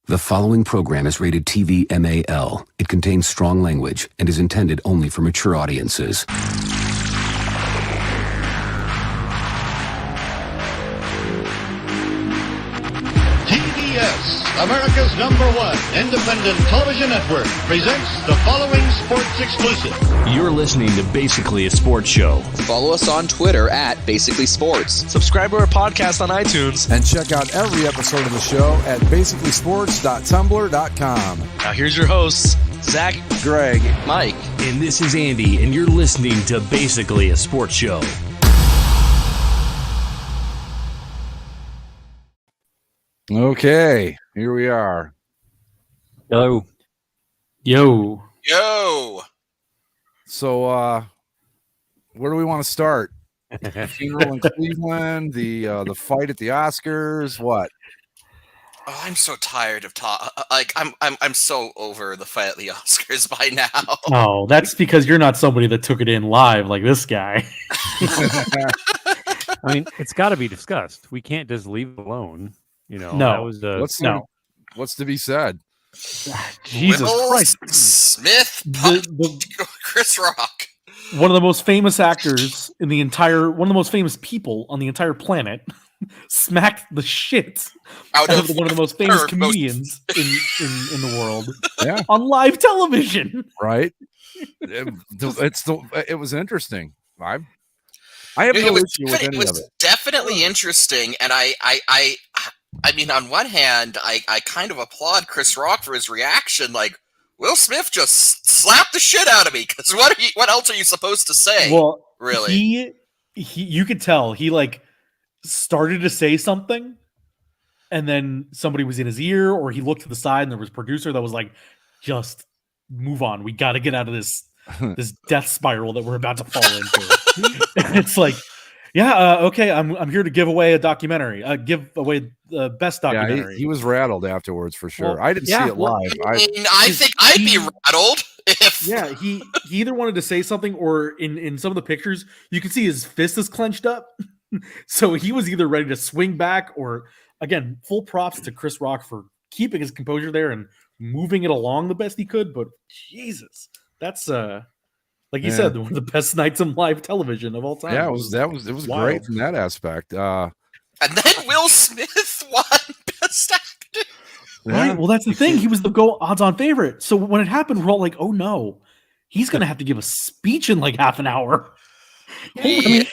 The following program is rated TV MAL. It contains strong language and is intended only for mature audiences. TBS, America's #1 independent television network, presents the following sports exclusive. You're listening to Basically a Sports Show. Follow us on Twitter at Basically Sports. Subscribe to our podcast on iTunes. And check out every episode of the show at basicallysports.tumblr.com. Now here's your hosts, Zach, Greg, Mike. and this is Andy, and you're listening to Basically a Sports Show. Okay, here we are. Yo. So, where do we want to start? The funeral in Cleveland, the fight at the Oscars, what? Oh, I'm so tired of I'm so over the fight at the Oscars by now. Oh, that's because you're not somebody that took it in live like this guy. I mean, it's got to be discussed. We can't just leave it alone. You know, No. that was What's to be said? Jesus Will Christ. Smith, Chris Rock. One of the most famous actors in the entire, one of the most famous people on the entire planet smacked the shit out of one of the most famous comedians in the world on live television. Right? It was interesting. I have no issue with any of it. It was definitely interesting, and I mean, on one hand, I kind of applaud Chris Rock for his reaction. Like, Will Smith just slapped the shit out of me, because what else are you supposed to say? Well, really, you could tell he like started to say something, and then somebody was in his ear, or he looked to the side, and there was a producer that was like, "Just move on. We got to get out of this death spiral that we're about to fall into." It's like, okay, I'm here to give away a documentary. Give away the best documentary. Yeah, he was rattled afterwards for sure. Well, I didn't see it live. I think I'd be rattled if. Yeah, he either wanted to say something, or in some of the pictures you can see his fist is clenched up. So he was either ready to swing back, or again, full props to Chris Rock for keeping his composure there and moving it along the best he could. But Jesus, that's like you said, one of the best nights on live television of all time. Yeah, it was great from that aspect. And then Will Smith won Best Actor. Right. Well, that's the thing. He was the odds-on favorite. So when it happened, we're all like, "Oh no, he's gonna have to give a speech in like half an hour." I mean,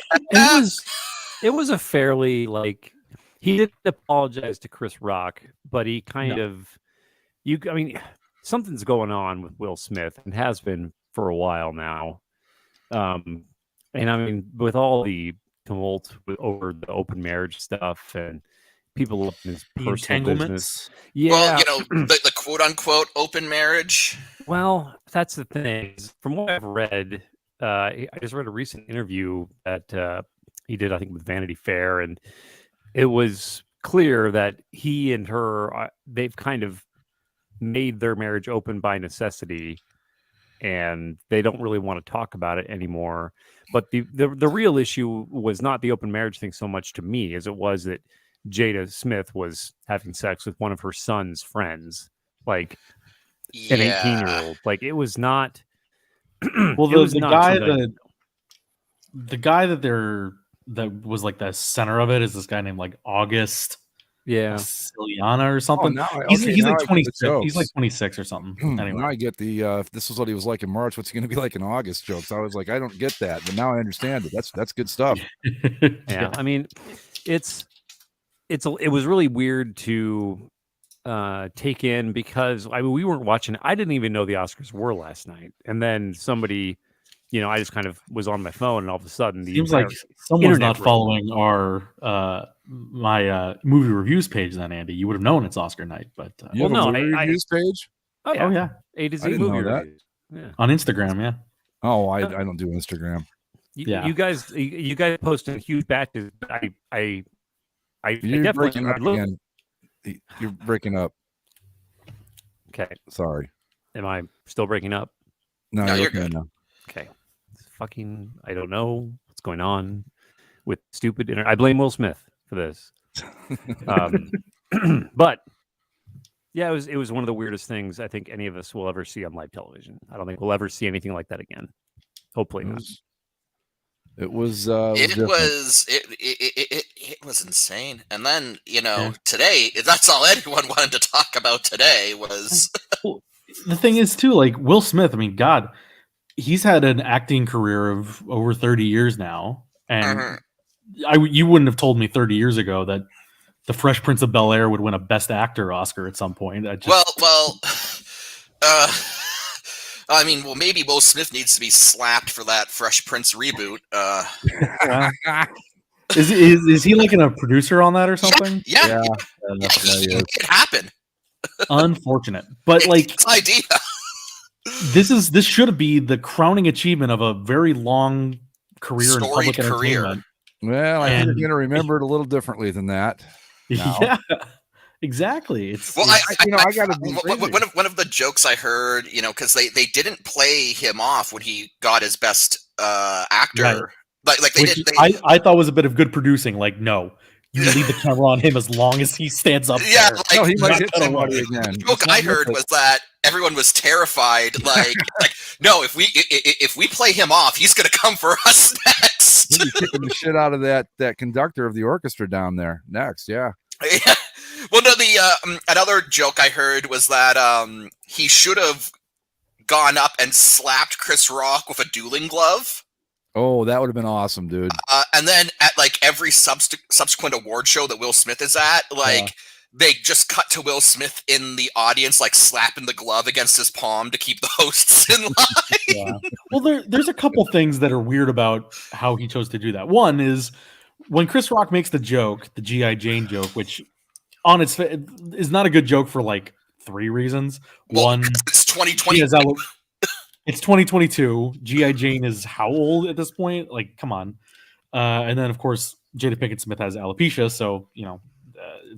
it was a fairly like he didn't apologize to Chris Rock, but he kind of I mean, something's going on with Will Smith and has been for a while now. And I mean, with all the tumult over the open marriage stuff and people up in his personal business. Yeah. Well, the quote unquote open marriage. Well, that's the thing. From what I've read, I just read a recent interview that he did, I think, with Vanity Fair, and it was clear that he and her, they've kind of made their marriage open by necessity, and they don't really want to talk about it anymore. But the real issue was not the open marriage thing so much to me as it was that Jada Smith was having sex with one of her son's friends, like an 18-year-old. Like, it was not. Well, the guy that was like the center of it is this guy named like August. Yeah, Ciliana or something. He's like 26. He's like 26 or something. Anyway, now I get the if this is what he was like in March, what's he going to be like in August jokes. I was like, I don't get that, but now I understand it. That's good stuff. Yeah, I mean, it was really weird to take in, because I mean, we weren't watching. I didn't even know the Oscars were last night, and then somebody, I just kind of was on my phone, and all of a sudden, seems like someone's not following our my movie reviews page. Then, Andy, you would have known it's Oscar night, but you have a movie reviews page. Oh yeah, A to Z movie reviews. Yeah. On Instagram. Yeah. Oh, I don't do Instagram. You guys posted huge batches. You're breaking up again. You're breaking up. Okay. Sorry. Am I still breaking up? No, you're good. now. Okay. I don't know what's going on with stupid I blame Will Smith for this. But Yeah, it was one of the weirdest things I think any of us will ever see on live television. I don't think we'll ever see anything like that again. Hopefully not. It was it was insane. And then, today, that's all anyone wanted to talk about today was Well, the thing is too, like Will Smith, I mean, God, he's had an acting career of over 30 years now. And you wouldn't have told me 30 years ago that the Fresh Prince of Bel-Air would win a Best Actor Oscar at some point. Maybe Will Smith needs to be slapped for that Fresh Prince reboot. Is he like a producer on that or something? Yeah. It happened. Unfortunate, but like it's idea. This should be the crowning achievement of a very long career in public entertainment. Well, I think you're going to remember it a little differently than that. Now. Yeah, exactly. I got to be one of the jokes I heard, because they didn't play him off when he got his Best Actor. Right. I thought was a bit of good producing. Like, no, you leave the camera on him as long as he stands up. Yeah, there. He might hit somebody again. The joke I heard was that everyone was terrified. Like, no, if we play him off, he's going to come for us next. He'll be kicking the shit out of that conductor of the orchestra down there next. Yeah. Yeah. Well, no. Another joke I heard was that he should have gone up and slapped Chris Rock with a dueling glove. Oh, that would have been awesome, dude. And then at like every subsequent award show that Will Smith is at, they just cut to Will Smith in the audience, like slapping the glove against his palm to keep the hosts in line. Yeah. Well, there's a couple things that are weird about how he chose to do that. One is when Chris Rock makes the joke, the G.I. Jane joke, which on its is not a good joke for like 3 reasons. One, it's 2020. It's 2022. G.I. Jane is how old at this point? Like, come on. And then, of course, Jada Pinkett Smith has alopecia, so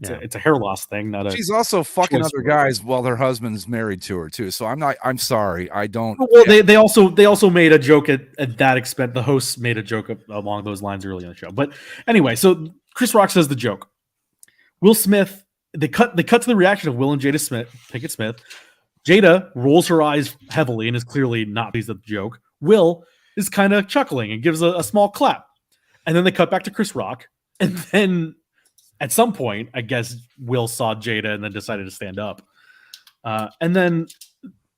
it's a hair loss thing. Not a. She's also fucking other guys while their husband's married to her too. So I'm sorry. I don't. Well, they also made a joke at that expense. The hosts made a joke along those lines early in the show. But anyway, so Chris Rock says the joke. Will Smith. They cut to the reaction of Will and Jada Pinkett Smith. Jada rolls her eyes heavily and is clearly not pleased at the joke. Will is kind of chuckling and gives a small clap. And then they cut back to Chris Rock. And then at some point, I guess Will saw Jada and then decided to stand up. And then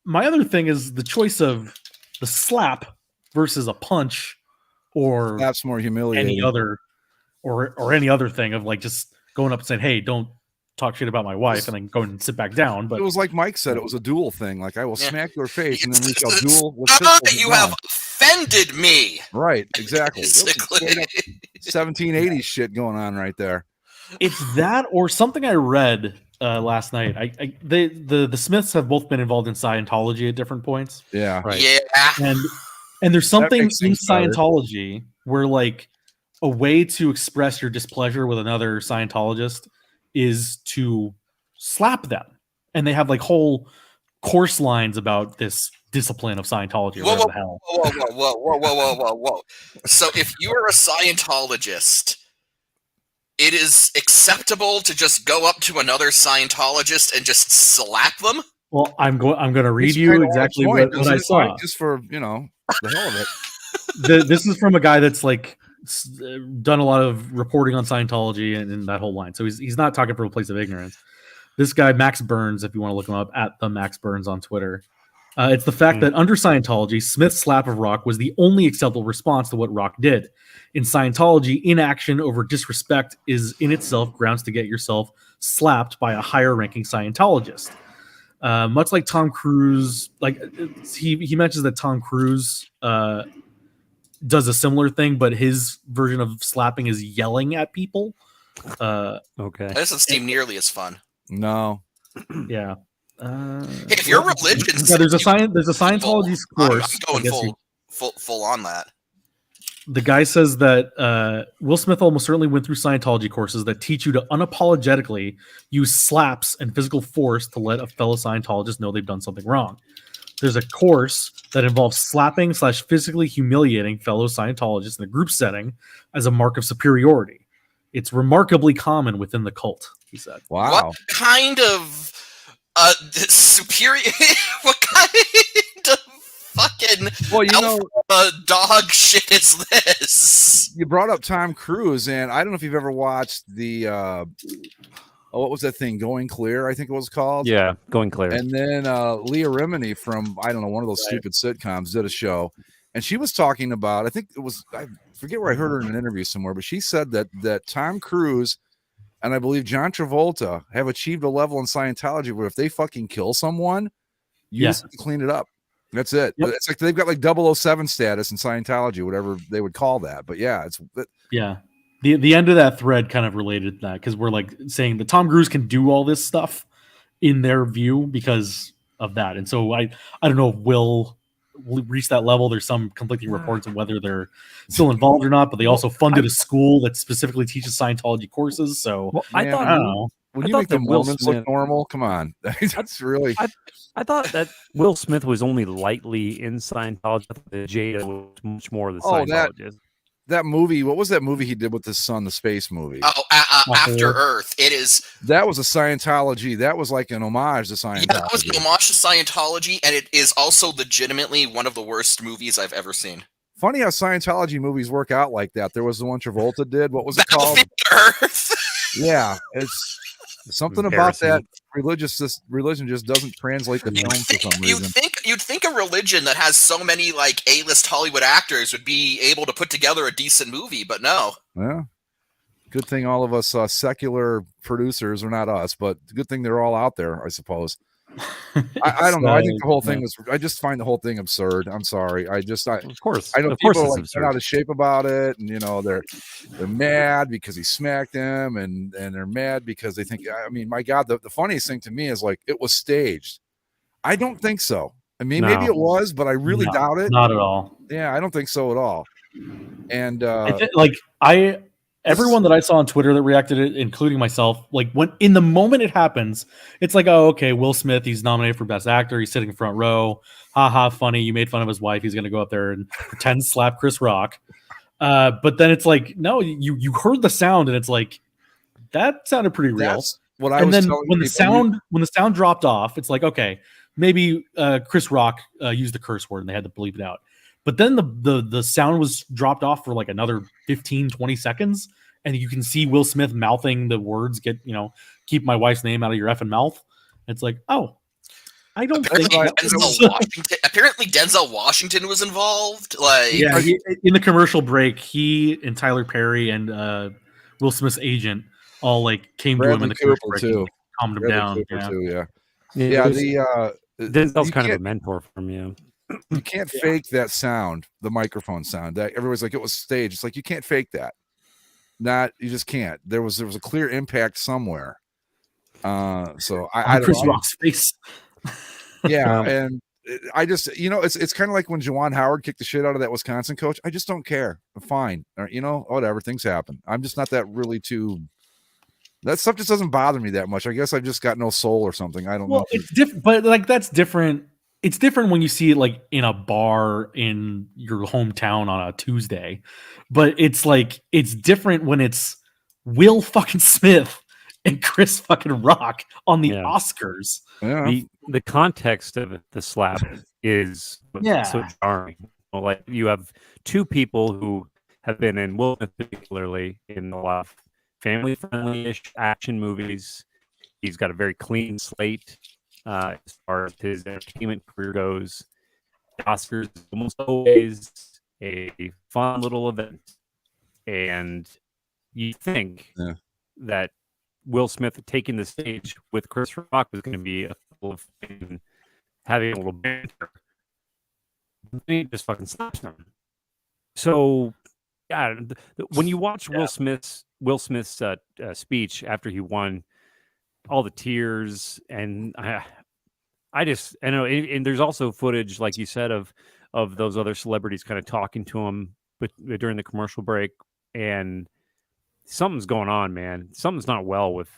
my other thing is the choice of the slap versus a punch or that's more humiliating. Any other thing of like just going up and saying, hey, don't talk shit about my wife and then go and sit back down. But it was like Mike said, it was a duel thing. Like, I will smack your face and then we shall duel. You have offended me. Right, exactly. 1780s shit going on right there. It's that or something I read last night. The Smiths have both been involved in Scientology at different points. Yeah. Right. Yeah. And there's something in Scientology where like a way to express your displeasure with another Scientologist is to slap them. And they have like whole course lines about this discipline of Scientology. Whoa. So if you are a Scientologist, it is acceptable to just go up to another Scientologist and just slap them? Well, I'm going to read you exactly what I saw. Just for, the hell of it. This is from a guy that's like done a lot of reporting on Scientology and that whole line. So he's not talking from a place of ignorance. This guy, Max Burns, if you want to look him up, at the Max Burns on Twitter. It's the fact that under Scientology, Smith's slap of Rock was the only acceptable response to what Rock did. In Scientology, inaction over disrespect is in itself grounds to get yourself slapped by a higher-ranking Scientologist. Much like Tom Cruise, like he mentions that Tom Cruise does a similar thing, but his version of slapping is yelling at people. Okay, that doesn't seem nearly as fun. No. Yeah. If your religion, there's a Scientology course. I'm going full on that. The guy says that Will Smith almost certainly went through Scientology courses that teach you to unapologetically use slaps and physical force to let a fellow Scientologist know they've done something wrong. There's a course that involves slapping / physically humiliating fellow Scientologists in a group setting as a mark of superiority. It's remarkably common within the cult, he said. Wow. What kind of Superior. What kind of fucking dog shit is this? You brought up Tom Cruise, and I don't know if you've ever watched the what was that thing, Going Clear, I think it was called. Yeah, Going Clear. And then Leah Remini from, I don't know, one of those stupid sitcoms did a show, and she was talking about, I think it was, I forget where I heard her in an interview somewhere, but she said that Tom Cruise and I believe John Travolta have achieved a level in Scientology where if they fucking kill someone, you just have to clean it up. That's it. Yep. It's like they've got like 007 status in Scientology, whatever they would call that. But yeah, the end of that thread kind of related to that, because we're like saying that Tom Cruise can do all this stuff in their view because of that. And so I don't know if Will reach that level. There's some conflicting reports of whether they're still involved or not, but they also funded a school that specifically teaches Scientology courses. So I don't know. When you make the Mormons look normal, come on. That's really. I thought that Will Smith was only lightly in Scientology. I thought that Jada was much more of the Scientologist. That movie, what was that movie he did with his son, the space movie? After Earth. It is. That was a Scientology. That was like an homage to Scientology. Yeah, that was an homage to Scientology, and it is also legitimately one of the worst movies I've ever seen. Funny how Scientology movies work out like that. There was the one Travolta did. What was it called? Earth. Yeah, it's something about that religion just doesn't translate to film for some reason. You'd think a religion that has so many like A-list Hollywood actors would be able to put together a decent movie, but no. Yeah. Good thing all of us secular producers, or not us, but good thing they're all out there, I suppose. I don't know. I think the whole thing was. I just find the whole thing absurd. I'm sorry. Of course. I know people are like out of shape about it, and they're mad because he smacked them, and they're mad because they think. I mean, my God, the funniest thing to me is like it was staged. I don't think so. I mean, maybe it was, but I really doubt it. Not at all. Yeah, I don't think so at all. And everyone that I saw on Twitter that reacted it, including myself, like when in the moment it happens, it's like, oh, okay, Will Smith, he's nominated for Best Actor, he's sitting in front row, haha, funny, you made fun of his wife, he's gonna go up there and pretend to slap Chris Rock. But then it's like, no, you heard the sound, and it's like that sounded pretty real. That's what I was telling people. When the sound dropped off, it's like, okay, maybe Chris Rock used the curse word and they had to bleep it out. But then the sound was dropped off for like another 15, 20 seconds. And you can see Will Smith mouthing the words, keep my wife's name out of your effing mouth. It's like, oh, I don't think apparently Denzel Washington was involved. Like, yeah, in the commercial break, he and Tyler Perry and Will Smith's agent all like came to him in the commercial break and calmed him down. Denzel's kind of a mentor for me. You can't fake that sound, the microphone sound. That everybody's like, it was staged. It's like you can't fake that. You just can't. There was a clear impact somewhere. So I Chris Rock's face. Yeah, and I just it's kind of like when Juwan Howard kicked the shit out of that Wisconsin coach. I just don't care. I'm fine. Or, whatever, things happen. I'm just not that really too. That stuff just doesn't bother me that much. I guess I've just got no soul or something. I don't know. It's different, but like that's different. It's different when you see it like in a bar in your hometown on a Tuesday, but it's different when it's Will fucking Smith and Chris fucking Rock on the Oscars. Yeah. The context of the slap is so jarring. Like you have two people who have been in, Will Smith particularly, in a lot of family-friendly-ish action movies. He's got a very clean slate. As far as his entertainment career goes, the Oscars is almost always a fun little event. And you think that Will Smith taking the stage with Chris Rock was going to be a couple of having a little banter. He just fucking slaps him. So, yeah, when you watch Will Smith's speech after he won, all the tears, and I know, and there's also footage, like you said, of those other celebrities kind of talking to him, but during the commercial break, and something's going on, man. Something's not well with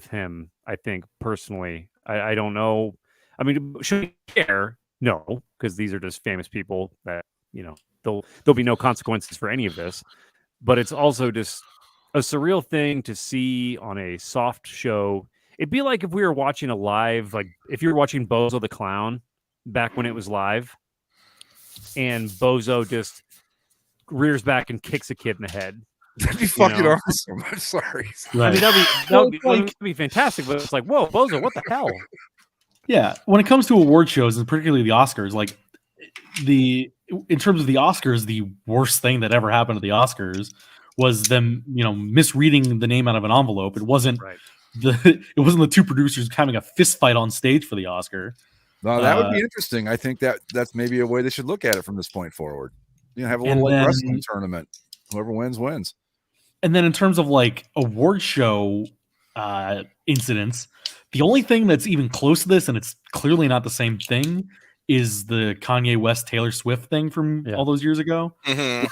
him. I think personally, I don't know. I mean, should we care? No, because these are just famous people that there'll be no consequences for any of this. But it's also just a surreal thing to see on a soft show It'd be like if we were watching a live, like if you were watching Bozo the Clown back when it was live, and Bozo just rears back and kicks a kid in the head. That'd be fucking awesome. I'm sorry. I mean, that'd be fantastic, but it's like, whoa, Bozo, what the hell? Yeah, when it comes to award shows, and particularly the Oscars, like in terms of the Oscars, the worst thing that ever happened to the Oscars was them, misreading the name out of an envelope. It wasn't the two producers having a fist fight on stage for the Oscar. No, that would be interesting. I think that's maybe a way they should look at it from this point forward. Have a little wrestling tournament. Whoever wins, wins. And then in terms of like award show incidents, the only thing that's even close to this, and it's clearly not the same thing, is the Kanye West Taylor Swift thing from all those years ago. Mm-hmm.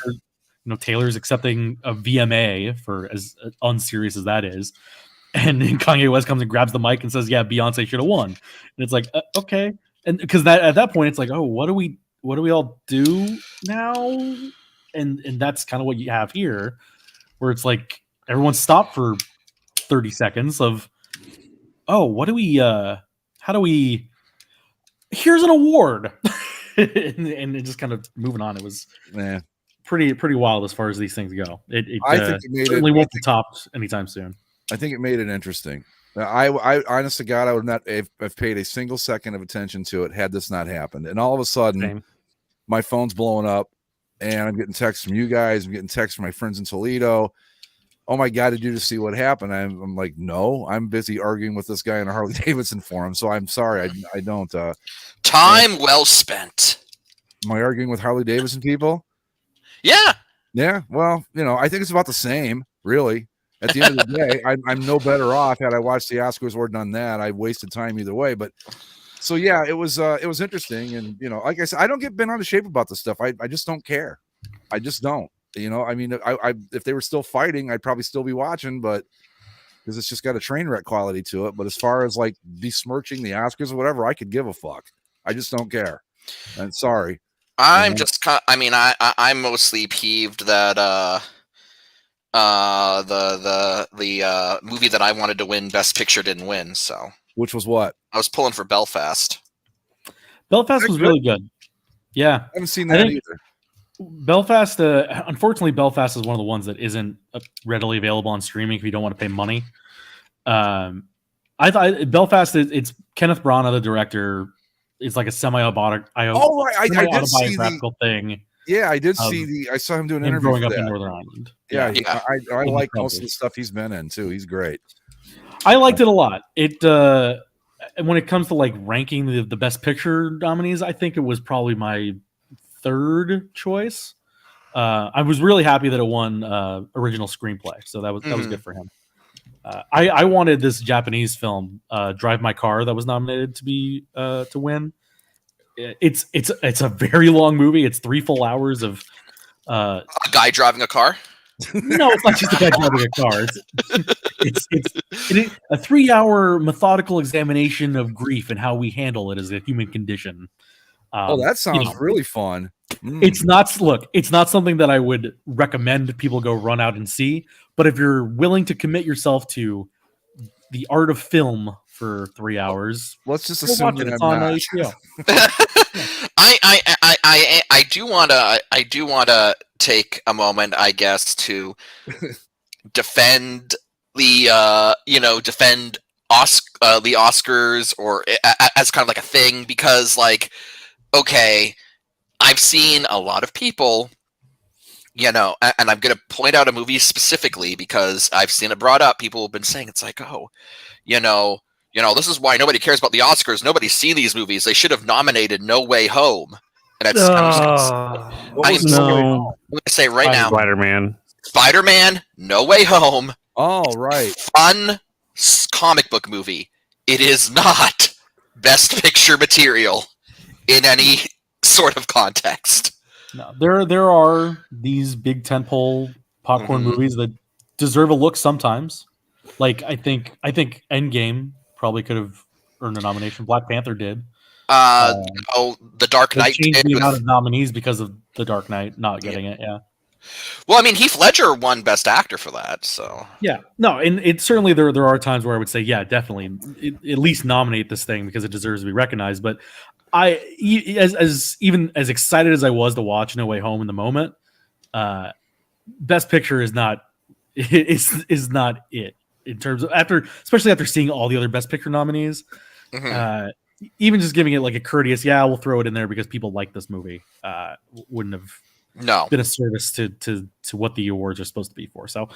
Where, Taylor's accepting a VMA for as unserious as that is, and then Kanye West comes and grabs the mic and says, "Yeah, Beyonce should have won." And it's like, okay, and because at that point it's like, oh, what do we all do now? And that's kind of what you have here, where it's like everyone stopped for 30 seconds of, oh, what do we, how do we, here's an award. and just kind of moving on. It was pretty wild as far as these things go. I think it certainly won't be topped anytime soon. I think it made it interesting. I honest to God, I would not have paid a single second of attention to it had this not happened. And all of a sudden, my phone's blowing up. And I'm getting texts from you guys. I'm getting texts from my friends in Toledo. Oh my God, did you just see what happened? I'm like, no, I'm busy arguing with this guy in a Harley Davidson forum. So I'm sorry. I don't. Time well spent. Am I arguing with Harley Davidson people? Yeah. Yeah. Well, I think it's about the same, really. At the end of the day, I'm no better off had I watched the Oscars or done that. I wasted time either way. But so yeah, it was interesting, and like I said, I don't get bent out of shape about this stuff. I just don't care. I just don't. I mean, I if they were still fighting, I'd probably still be watching, but because it's just got a train wreck quality to it. But as far as like besmirching the Oscars or whatever, I could give a fuck. I just don't care. And sorry, I'm I'm mostly peeved that the movie that I wanted to win Best Picture didn't win. So. Which was what? I was pulling for Belfast. Belfast was really good. Yeah. I haven't seen that either. Belfast, unfortunately, Belfast is one of the ones that isn't readily available on streaming if you don't want to pay money. I thought Belfast, it's Kenneth Branagh, the director. It's like a semi-autobiographical thing. Yeah, I did see I saw him doing an interview growing up in Northern Ireland. Yeah. I like most of the stuff he's been in too. He's great. I liked it a lot. When it comes to like ranking the best picture nominees, I think it was probably my third choice. I was really happy that it won original screenplay, so that was good for him. I wanted this Japanese film, Drive My Car, that was nominated to win. It's a very long movie. It's 3 full hours of a guy driving a car. No, it's not just a guy driving a car. It's a 3-hour methodical examination of grief and how we handle it as a human condition. That sounds really fun. It's not something that I would recommend people go run out and see. But if you're willing to commit yourself to the art of film for 3 hours, let's just assume that it's on HBO. I do want to take a moment, I guess, to defend the Oscars or as kind of like a thing, because like, okay, I've seen a lot of people, and I'm going to point out a movie specifically because I've seen it brought up. People have been saying it's like, oh, this is why nobody cares about the Oscars. Nobody's seen these movies. They should have nominated No Way Home. And I'm going to say right now, Spider-Man, No Way Home. Oh, right. Fun comic book movie. It is not Best Picture material in any sort of context. No, there are these big tentpole popcorn movies that deserve a look sometimes. Like I think Endgame probably could have earned a nomination. Black Panther did. The Dark Knight changed the amount of nominees because of The Dark Knight not getting it. Yeah. Well, I mean, Heath Ledger won Best Actor for that, so Yeah, no, and it certainly there are times where I would say, yeah, definitely, at least nominate this thing because it deserves to be recognized. But as even as excited as I was to watch No Way Home in the moment, Best Picture is not is not it in terms of especially after seeing all the other Best Picture nominees. Even just giving it like a courteous, yeah, we'll throw it in there because people like this movie, wouldn't have been a service to what the awards are supposed to be for. So,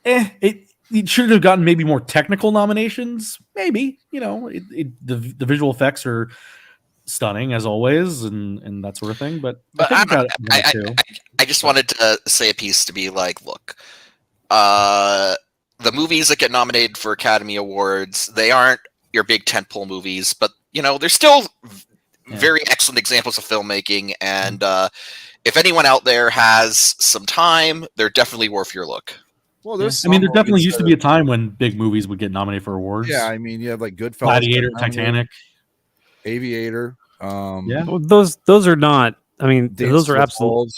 it should have gotten maybe more technical nominations. Maybe, the visual effects are stunning as always, and that sort of thing. But I just wanted to say a piece to be like, look, the movies that get nominated for Academy Awards, they aren't your big tentpole movies, but they're still very excellent examples of filmmaking. And if anyone out there has some time, they're definitely worth your look. Well, there definitely used to be a time when big movies would get nominated for awards. Yeah, I mean, you have like Goodfellas, Gladiator, Titanic, Aviator. Well, those are not. I mean, those are absolutely.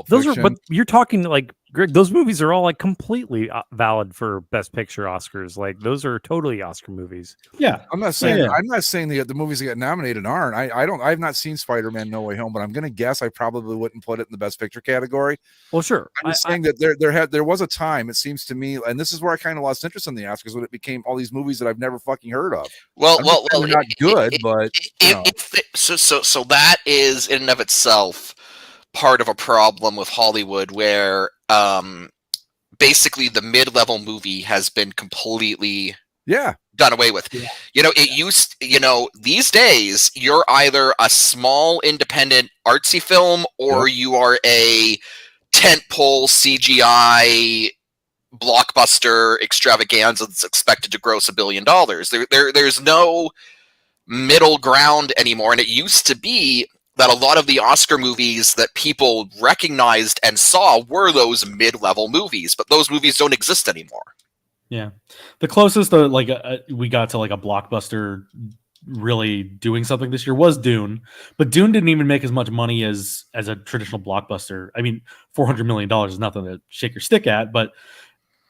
Those are, but you're talking like Greg. Those movies are all like completely valid for Best Picture Oscars. Like those are totally Oscar movies. Yeah, I'm not saying the movies that get nominated aren't. I've not seen Spider-Man: No Way Home, but I'm gonna guess I probably wouldn't put it in the Best Picture category. Well, sure. I'm just saying that there was a time, it seems to me, and this is where I kind of lost interest in the Oscars when it became all these movies that I've never fucking heard of. Well, they're not good, but so that is in and of itself part of a problem with Hollywood, where basically the mid-level movie has been completely done away with. It used, these days you're either a small independent artsy film or you are a tentpole CGI blockbuster extravaganza that's expected to gross $1 billion. There's no middle ground anymore, and it used to be that a lot of the Oscar movies that people recognized and saw were those mid-level movies, but those movies don't exist anymore. Yeah, the closest we got to like a blockbuster really doing something this year was Dune, but Dune didn't even make as much money as a traditional blockbuster. I mean, $400 million is nothing to shake your stick at, but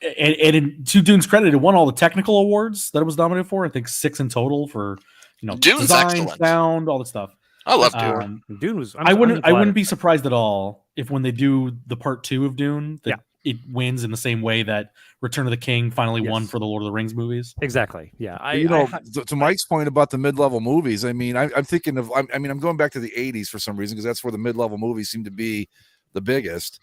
to Dune's credit, it won all the technical awards that it was nominated for. I think 6 in total for Dune's design, excellent. sound, all that stuff. I love Dune. Dune was. I wouldn't be surprised at all if when they do the part 2 of Dune, that it wins in the same way that Return of the King finally won for the Lord of the Rings movies. Exactly. Yeah. To Mike's point about the mid-level movies, I mean, I'm thinking of. I'm going back to the '80s for some reason because that's where the mid-level movies seem to be the biggest.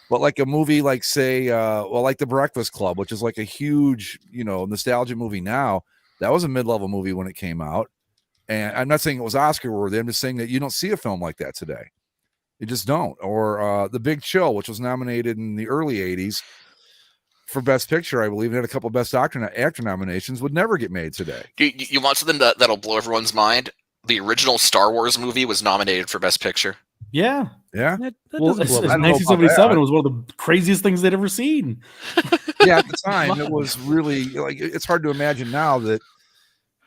But like a movie like, say, like The Breakfast Club, which is like a huge, nostalgia movie now. That was a mid-level movie when it came out. And I'm not saying it was Oscar worthy. I'm just saying that you don't see a film like that today. You just don't. Or The Big Chill, which was nominated in the early 80s for Best Picture, I believe. It had a couple of Best Actor nominations, would never get made today. You want something that'll blow everyone's mind? The original Star Wars movie was nominated for Best Picture. Yeah. Yeah. Well, 1977 was one of the craziest things they'd ever seen. Yeah, at the time, it was really like it's hard to imagine now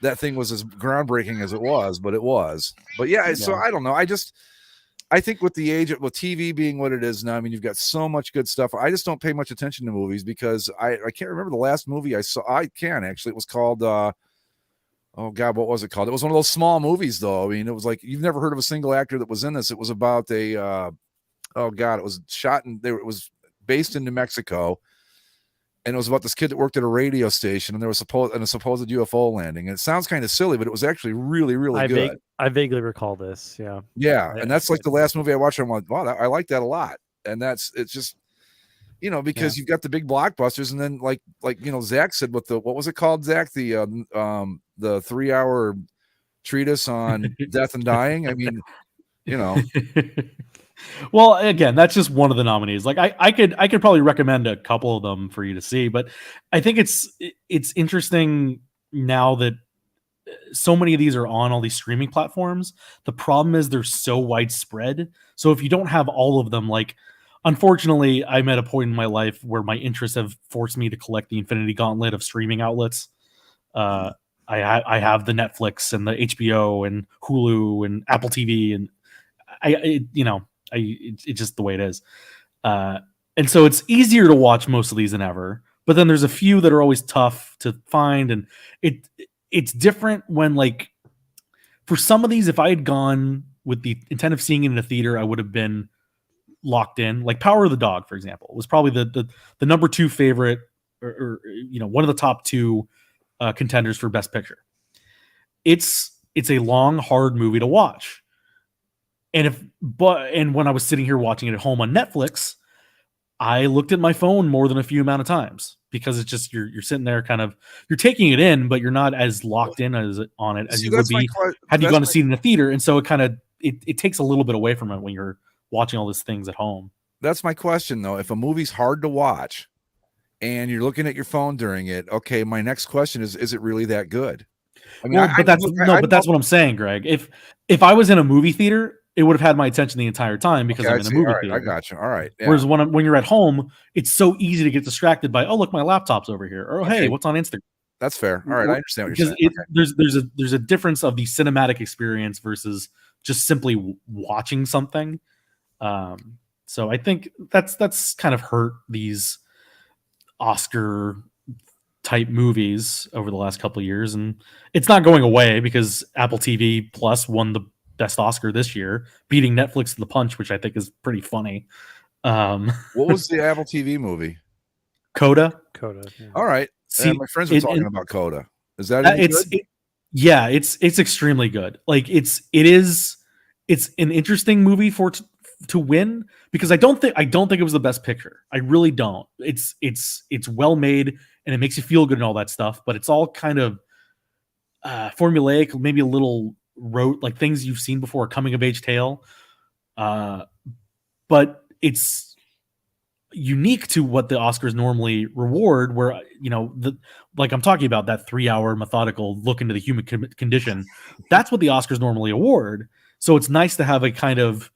that thing was as groundbreaking as it was, but it was. But so I don't know. I think with the age with TV being what it is now, I mean, you've got so much good stuff. I just don't pay much attention to movies because I can't remember the last movie I saw. I can actually. It was called oh God, what was it called? It was one of those small movies, though. I mean, it was like you've never heard of a single actor that was in this. It was about a oh God, it was shot in there. It was based in New Mexico, and it was about this kid that worked at a radio station, and there was a supposed UFO landing. And it sounds kind of silly, but it was actually really, really good. I vaguely recall this. Yeah, and that's like the last movie I watched. I'm like, wow, I like that a lot. And it's just. Because you've got the big blockbusters, and then like Zach said with what was it called, Zach? The 3-hour treatise on death and dying. I mean, Well, again, that's just one of the nominees. Like I could probably recommend a couple of them for you to see, but I think it's interesting now that so many of these are on all these streaming platforms. The problem is they're so widespread. So if you don't have all of them, like. Unfortunately, I'm at a point in my life where my interests have forced me to collect the Infinity Gauntlet of streaming outlets. I have the Netflix and the HBO and Hulu and Apple TV, and it's just the way it is. And so it's easier to watch most of these than ever. But then there's a few that are always tough to find, and it's different when, like, for some of these, if I had gone with the intent of seeing it in a theater, I would have been locked in. Like Power of the Dog, for example, was probably the number 2 favorite, or one of the top 2 contenders for Best Picture. It's a long, hard movie to watch, and when I was sitting here watching it at home on Netflix, I looked at my phone more than a few amount of times, because it's just you're sitting there kind of, you're taking it in, but you're not as locked in on it as you would be had you gone to see it in a theater. And so it kind of it takes a little bit away from it when you're watching all these things at home. That's my question, though. If a movie's hard to watch and you're looking at your phone during it, okay, my next question is it really that good? I mean, that's what I'm saying, Greg. If I was in a movie theater, it would have had my attention the entire time, because I'm in a movie theater. I got you. All right. Yeah. Whereas when you're at home, it's so easy to get distracted by, oh, look, my laptop's over here, or hey, what's on Instagram? That's fair. All right, I understand what you're saying. There's a difference of the cinematic experience versus just simply watching something. So I think that's kind of hurt these Oscar type movies over the last couple of years, and it's not going away, because Apple TV Plus won the best Oscar this year, beating Netflix to the punch, which I think is pretty funny. What was the Apple TV movie? Coda. Yeah. All right. See, my friends were talking about Coda. Is that good? It's extremely good. Like it's an interesting movie to win, because I don't think it was the best picture. I really don't. It's well made, and it makes you feel good and all that stuff, but it's all kind of formulaic, maybe a little rote, like things you've seen before, a coming of age tale. But it's unique to what the Oscars normally reward, where like I'm talking about, that 3-hour methodical look into the human condition. That's what the Oscars normally award. So it's nice to have a kind of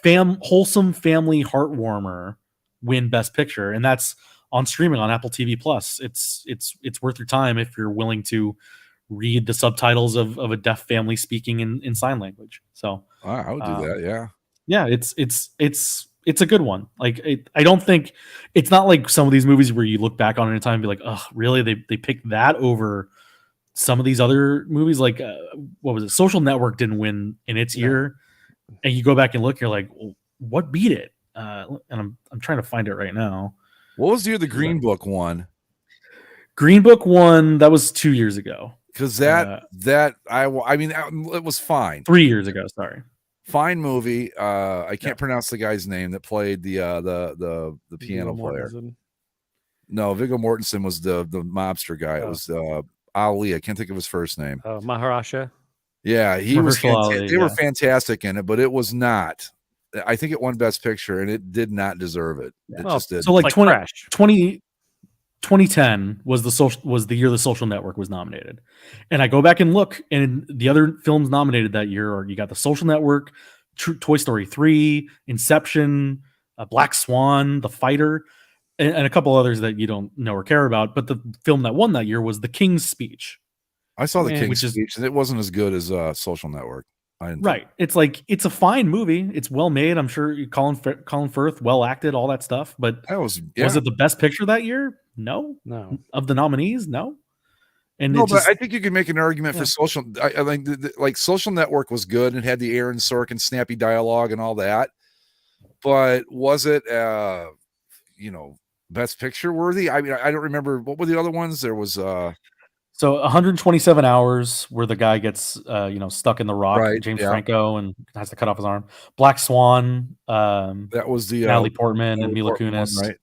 wholesome family heartwarmer win Best Picture, and that's on streaming on Apple TV Plus. It's worth your time if you're willing to read the subtitles of a deaf family speaking in sign language. So I would do that. Yeah, it's a good one. Like I don't think it's not like some of these movies where you look back on it in time and be like, oh, really? They picked that over some of these other movies. Like what was it? Social Network didn't win in its year, and you go back and look, you're like, well, what beat it? And I'm trying to find it right now. What was the year the Green Book won? Green Book won. That was 2 years ago. Because I mean, it was fine. 3 years ago, sorry. Fine movie. I can't pronounce the guy's name that played the piano player. No, Viggo Mortensen was the mobster guy. It was Ali. I can't think of his first name. Maharasha. Yeah, he was fantastic. They yeah. were fantastic in it, but it was not. I think it won Best Picture, and it did not deserve it. It just did. So like 2010 was the year the Social Network was nominated, and I go back and look, and the other films nominated that year are, you got the Social Network, Toy Story 3, Inception, Black Swan, The Fighter, and a couple others that you don't know or care about. But the film that won that year was The King's Speech. I saw The King's Speech, and it wasn't as good as Social Network. Right. It's like, it's a fine movie. It's well made. I'm sure Colin Firth, well acted, all that stuff. But was it the best picture that year? No. Of the nominees, no. And but I think you can make an argument for Social. I think like Social Network was good and had the Aaron Sorkin snappy dialogue and all that. But was it, Best Picture worthy? I mean, I don't remember. What were the other ones? There was. So 127 hours where the guy gets, stuck in the rock, right, James Franco, and has to cut off his arm. Black Swan. That was the Natalie Portman and Mila Kunis. Right.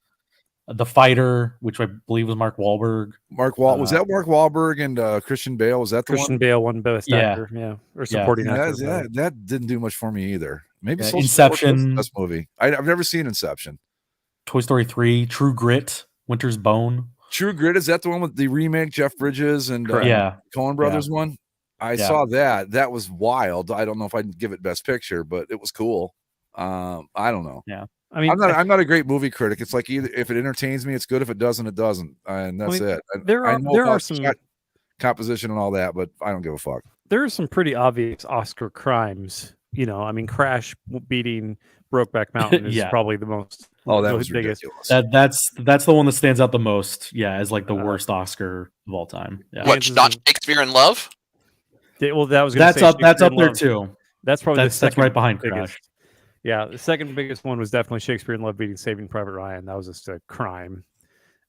The Fighter, which I believe was Mark Wahlberg. Was that Mark Wahlberg and Christian Bale? Was that the Christian one? Bale won Best Actor, or supporting actor. That didn't do much for me either. Maybe Inception. Best movie. I've never seen Inception. Toy Story 3, True Grit, Winter's Bone. True Grit, is that the one with the remake, Jeff Bridges and Coen Brothers one? I saw that. That was wild. I don't know if I'd give it Best Picture, but it was cool. I don't know. Yeah. I mean, I'm not a great movie critic. It's like, either if it entertains me, it's good. If it doesn't, it doesn't. And that's it. There are some composition and all that, but I don't give a fuck. There are some pretty obvious Oscar crimes. I mean, Crash beating Brokeback Mountain is Yeah. probably the most. Oh, that the was biggest. ridiculous. That's the one that stands out the most. Yeah, as like the worst Oscar of all time. Yeah. What, not Shakespeare in Love? Well, that was gonna That's say up there Shakespeare in Love. too. That's probably That's the second right behind biggest. Crash. Yeah, the second biggest one was definitely Shakespeare in Love beating Saving Private Ryan. That was just a crime.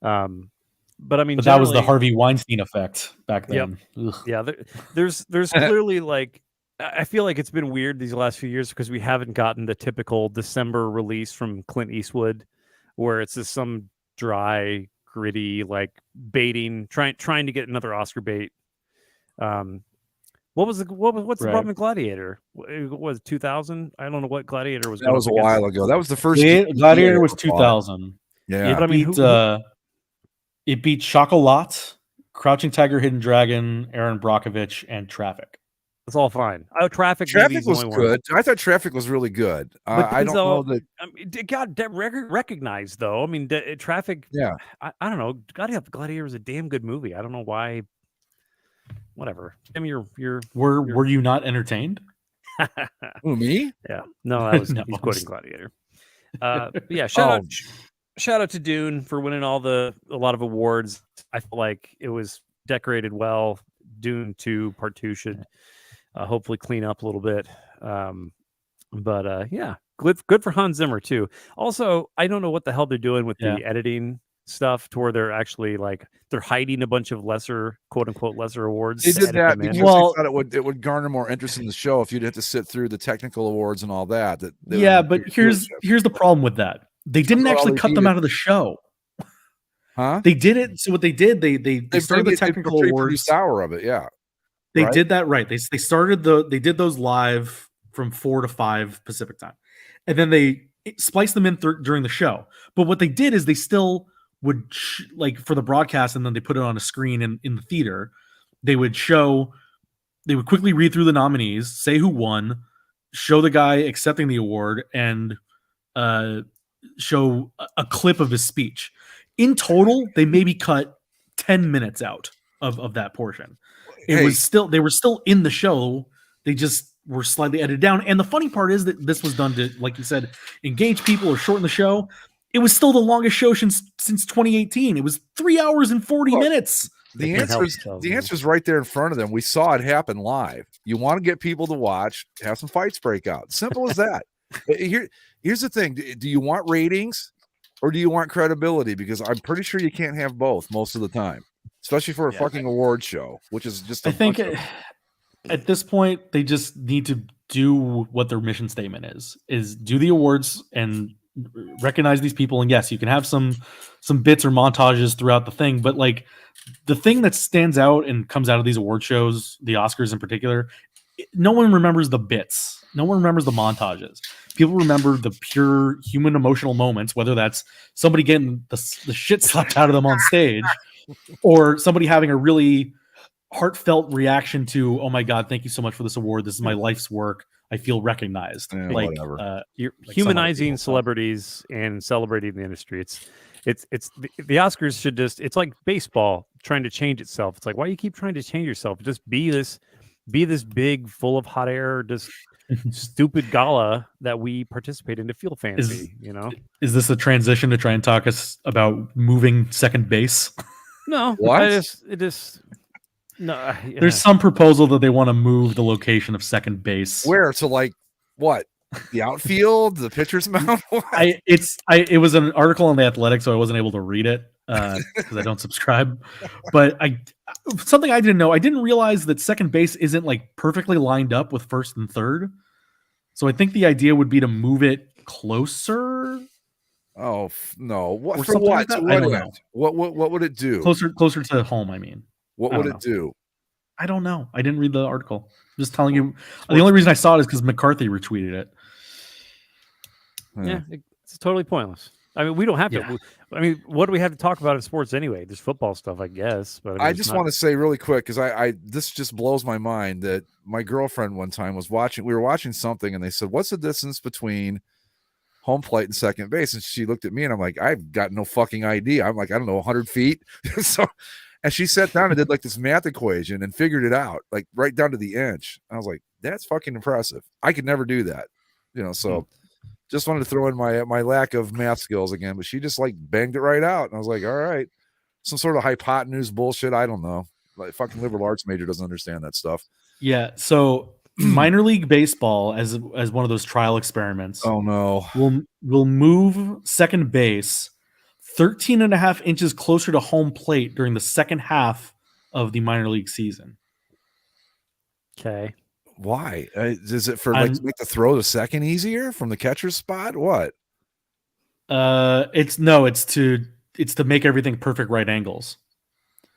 But I mean, But that was the generally- Harvey Weinstein effect back then. Ugh. Yeah, there's clearly like I feel like it's been weird these last few years because we haven't gotten the typical December release from Clint Eastwood, where it's just some dry, gritty, like baiting, trying to get another Oscar bait. What's the problem with Gladiator? It was 2000. I don't know what Gladiator was. That was a while ago. That was the first. Gladiator was 2000. Yeah, But I mean, it beat Chocolat, Crouching Tiger, Hidden Dragon, Aaron Brockovich, and Traffic. It's all fine. Oh, Traffic was good. I thought Traffic was really good. I don't know that. I mean, it got recognized though. I mean, Traffic. Yeah. I don't know. Gladiator was a damn good movie. I don't know why. Whatever. I mean, Were you not entertained? Who, me? Yeah. No, I was No, he's I'm quoting just- Gladiator. Yeah. Shout out to Dune for winning a lot of awards. I feel like it was decorated well. Dune 2 Part 2 should hopefully clean up a little bit. But yeah, good for Hans Zimmer too. Also, I don't know what the hell they're doing with the editing stuff to where they're actually like they're hiding a bunch of quote unquote lesser awards. They did that because in. they thought it would garner more interest in the show if you'd have to sit through the technical awards and all that. Yeah, but here's the problem with that. They didn't actually cut them out of the show. Huh? They did it. So what they did, they started the technical awards. Hour of it, yeah. They did that right. They did those live from 4 to 5 Pacific time, and then they spliced them in during the show. But what they did is they still would like for the broadcast, and then they put it on a screen in the theater. They would quickly read through the nominees, say who won, show the guy accepting the award, and show a clip of his speech. In total, they maybe cut 10 minutes out of that portion. They were still in the show. They just were slightly edited down. And the funny part is that this was done to, like you said, engage people or shorten the show. It was still the longest show since 2018. It was 3 hours and 40 minutes. The answer is right there in front of them. We saw it happen live. You want to get people to watch, have some fights break out. Simple as that. Here's the thing. Do you want ratings or do you want credibility? Because I'm pretty sure you can't have both most of the time, especially for a fucking award show, which is just I think at this point they just need to do what their mission statement is do the awards and recognize these people. And yes, you can have some bits or montages throughout the thing, but like the thing that stands out and comes out of these award shows, the Oscars in particular, no one remembers the bits. No one remembers the montages. People remember the pure human emotional moments, whether that's somebody getting the shit sucked out of them on stage or somebody having a really heartfelt reaction to, oh my God, thank you so much for this award. This is my life's work. I feel recognized. You're humanizing celebrities and celebrating the industry. It's the Oscars should it's like baseball trying to change itself. It's like, why do you keep trying to change yourself? Just be this big, full of hot air, just stupid gala that we participate in to feel fancy. Is this a transition to try and talk us about moving second base? No, what? No. There's some proposal that they want to move the location of second base. Where? To like what? The outfield, the pitcher's mound. It was an article on The Athletic, so I wasn't able to read it because I don't subscribe. But something I didn't know. I didn't realize that second base isn't like perfectly lined up with first and third. So I think the idea would be to move it closer. Oh no! What Or for? something What? like that? To I what don't end? know. What would it do? Closer to home. I mean, What I would don't it do? I don't know. I didn't read the article. I'm just telling you. The only reason I saw it is because McCarthy retweeted it. Yeah, it's totally pointless. I mean, we don't have to. I mean, what do we have to talk about in sports anyway? There's football stuff, I guess. But I just want to say really quick because I this just blows my mind that my girlfriend one time was watching. We were watching something, and they said, "What's the distance between home plate and second base?" And she looked at me, and I'm like, "I've got no fucking idea." I'm like, "I don't know, 100 feet." So, and she sat down and did like this math equation and figured it out, like right down to the inch. I was like, "That's fucking impressive." I could never do that, So Just wanted to throw in my lack of math skills again, but she just like banged it right out. And I was like, all right, some sort of hypotenuse bullshit. I don't know. Like fucking liberal arts major doesn't understand that stuff. Yeah. So minor league baseball, as one of those trial experiments, Oh no. will move second base 13 and a half inches closer to home plate during the second half of the minor league season. Okay. Why? Is it for like to make the throw the second easier from the catcher's spot? What? It's to make everything perfect right angles.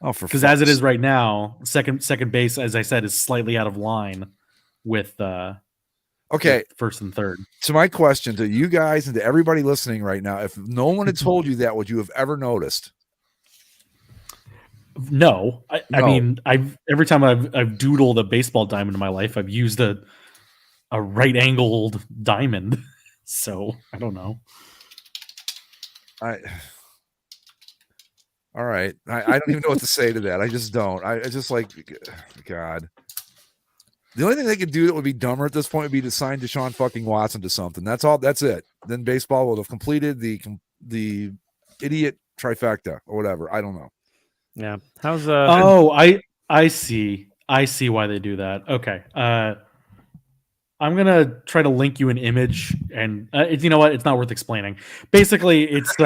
Oh, for because as it is right now, second base, as I said, is slightly out of line with okay, with first and third. So my question to you guys and to everybody listening right now: if no one had told you that, would you have ever noticed? No, I mean, every time I've doodled a baseball diamond in my life, I've used a right angled diamond. So I don't know. All right. I don't even know what to say to that. I just don't. I just like, God. The only thing they could do that would be dumber at this point would be to sign Deshaun fucking Watson to something. That's all. That's it. Then baseball will have completed the idiot trifecta or whatever. I don't know. Yeah. How's I see why they do that. Okay. I'm gonna try to link you an image, and you know what? It's not worth explaining. Basically, it's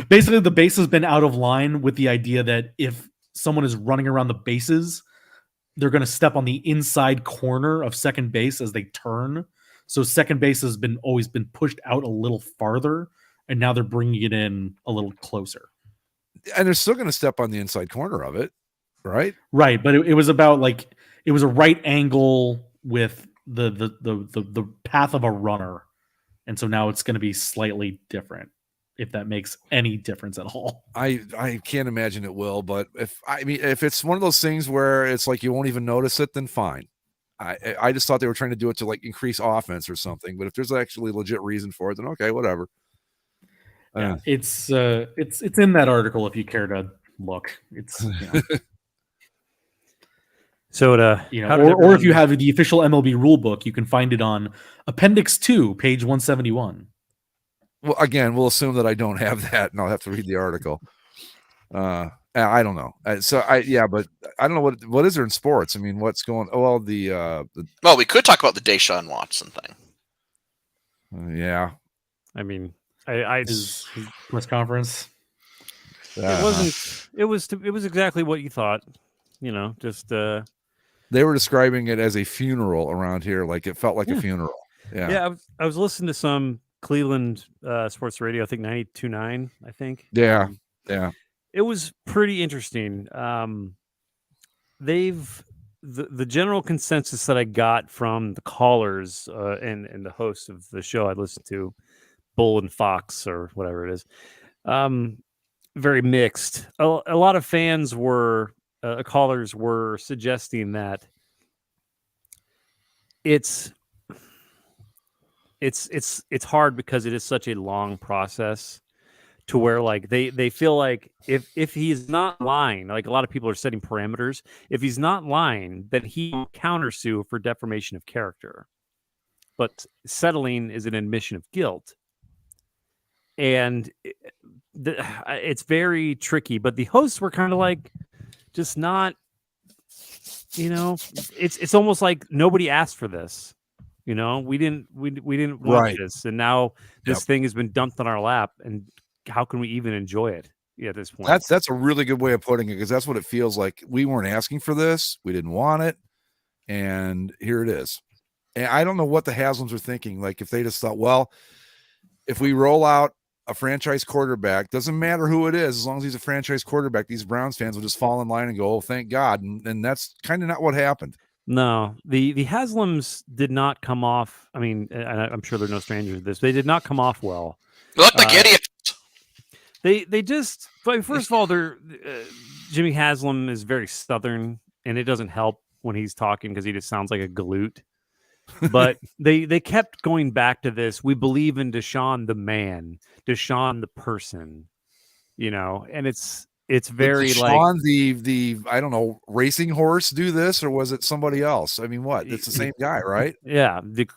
basically the base has been out of line with the idea that if someone is running around the bases, they're going to step on the inside corner of second base as they turn. So second base has always been pushed out a little farther, and now they're bringing it in a little closer. And they're still going to step on the inside corner of it, right? Right, but it was about like it was a right angle with the path of a runner, and so now it's going to be slightly different. If that makes any difference at all. I can't imagine it will, but if it's one of those things where it's like you won't even notice it, then fine. I just thought they were trying to do it to like increase offense or something, but if there's actually a legit reason for it, then okay, whatever. Yeah, it's in that article if you care to look. It's so or if you have the official MLB rule book, you can find it on Appendix 2, page 171. Well, again, we'll assume that I don't have that, and I'll have to read the article. I don't know. But I don't know what is there in sports. I mean, what's going? Oh, well, well, we could talk about the Deshaun Watson thing. Yeah, I mean, his press conference. It wasn't. It was exactly what you thought. You know, just they were describing it as a funeral around here. Like it felt like a funeral. Yeah. I was listening to some Cleveland sports radio, I think 92.9, I think. Yeah. It was pretty interesting. The general consensus that I got from the callers and the hosts of the show I listened to, Bull and Fox or whatever it is, very mixed. A lot of fans callers were suggesting that it's hard because it is such a long process to where like they feel like if he's not lying, like a lot of people are setting parameters, if he's not lying, then he will countersue for defamation of character. But settling is an admission of guilt. And it's very tricky, but the hosts were kind of like just not, it's almost like nobody asked for this. We didn't want this, and now this thing has been dumped on our lap, and how can we even enjoy it at this point? That's a really good way of putting it, because that's what it feels like. We weren't asking for this, we didn't want it, and here it is. And I don't know what the Haslams are thinking. Like if they just thought, well, if we roll out a franchise quarterback, doesn't matter who it is, as long as he's a franchise quarterback, these Browns fans will just fall in line and go, oh, thank God. And that's kind of not what happened. No, the Haslams did not come off. I mean, I'm sure they're no strangers to this. They did not come off well. Let the Gideon. They just, first of all, Jimmy Haslam is very Southern, and it doesn't help when he's talking because he just sounds like a galoot. But they kept going back to this. We believe in Deshaun the man, Deshaun the person, and it's it's very Did like Sean, the I don't know, racing horse do this, or was it somebody else? I mean, what? It's the same guy, right? yeah, the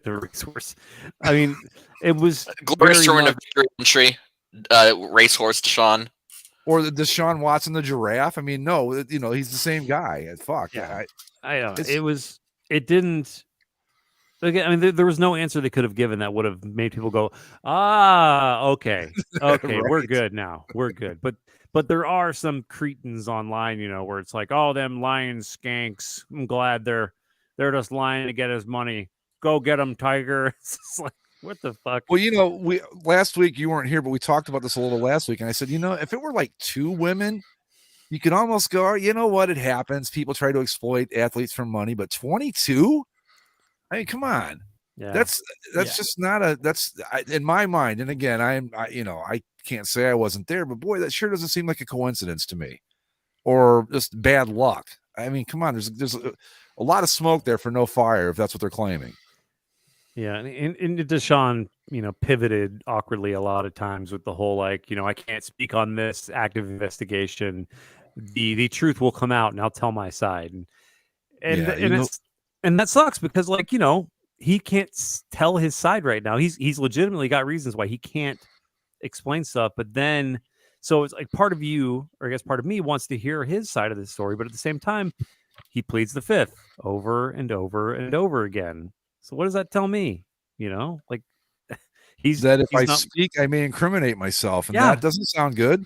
resource. I mean, it was Glorious very story much, of victory entry. Racehorse Deshaun. Or the Deshaun Watson, the giraffe. I mean, no, he's the same guy. Fuck. yeah. I don't know. It's- It didn't. Again, I mean, there was no answer they could have given that would have made people go, okay, Right. we're good now, we're good. But there are some cretins online, where it's like, oh, them lying skanks. I'm glad they're just lying to get his money. Go get them, Tiger. It's just like, what the fuck? Well, we last week you weren't here, but we talked about this a little last week, and I said, if it were like 2 women, you could almost go, you know what? It happens. People try to exploit athletes for money, but 22? I mean, come on. Yeah, That's just not in my mind. And again, I can't say I wasn't there, but boy, that sure doesn't seem like a coincidence to me, or just bad luck. I mean, come on, there's a lot of smoke there for no fire, if that's what they're claiming. yeah, and Deshaun, pivoted awkwardly a lot of times with the whole I can't speak on this active investigation. The truth will come out, and I'll tell my side. And that sucks because he can't tell his side right now. He's legitimately got reasons why he can't explain stuff. But then, so it's like part of you, or I guess part of me, wants to hear his side of the story. But at the same time, he pleads the fifth over and over and over again. So what does that tell me? He's that if he's I not, speak, I may incriminate myself, and Yeah. that doesn't sound good.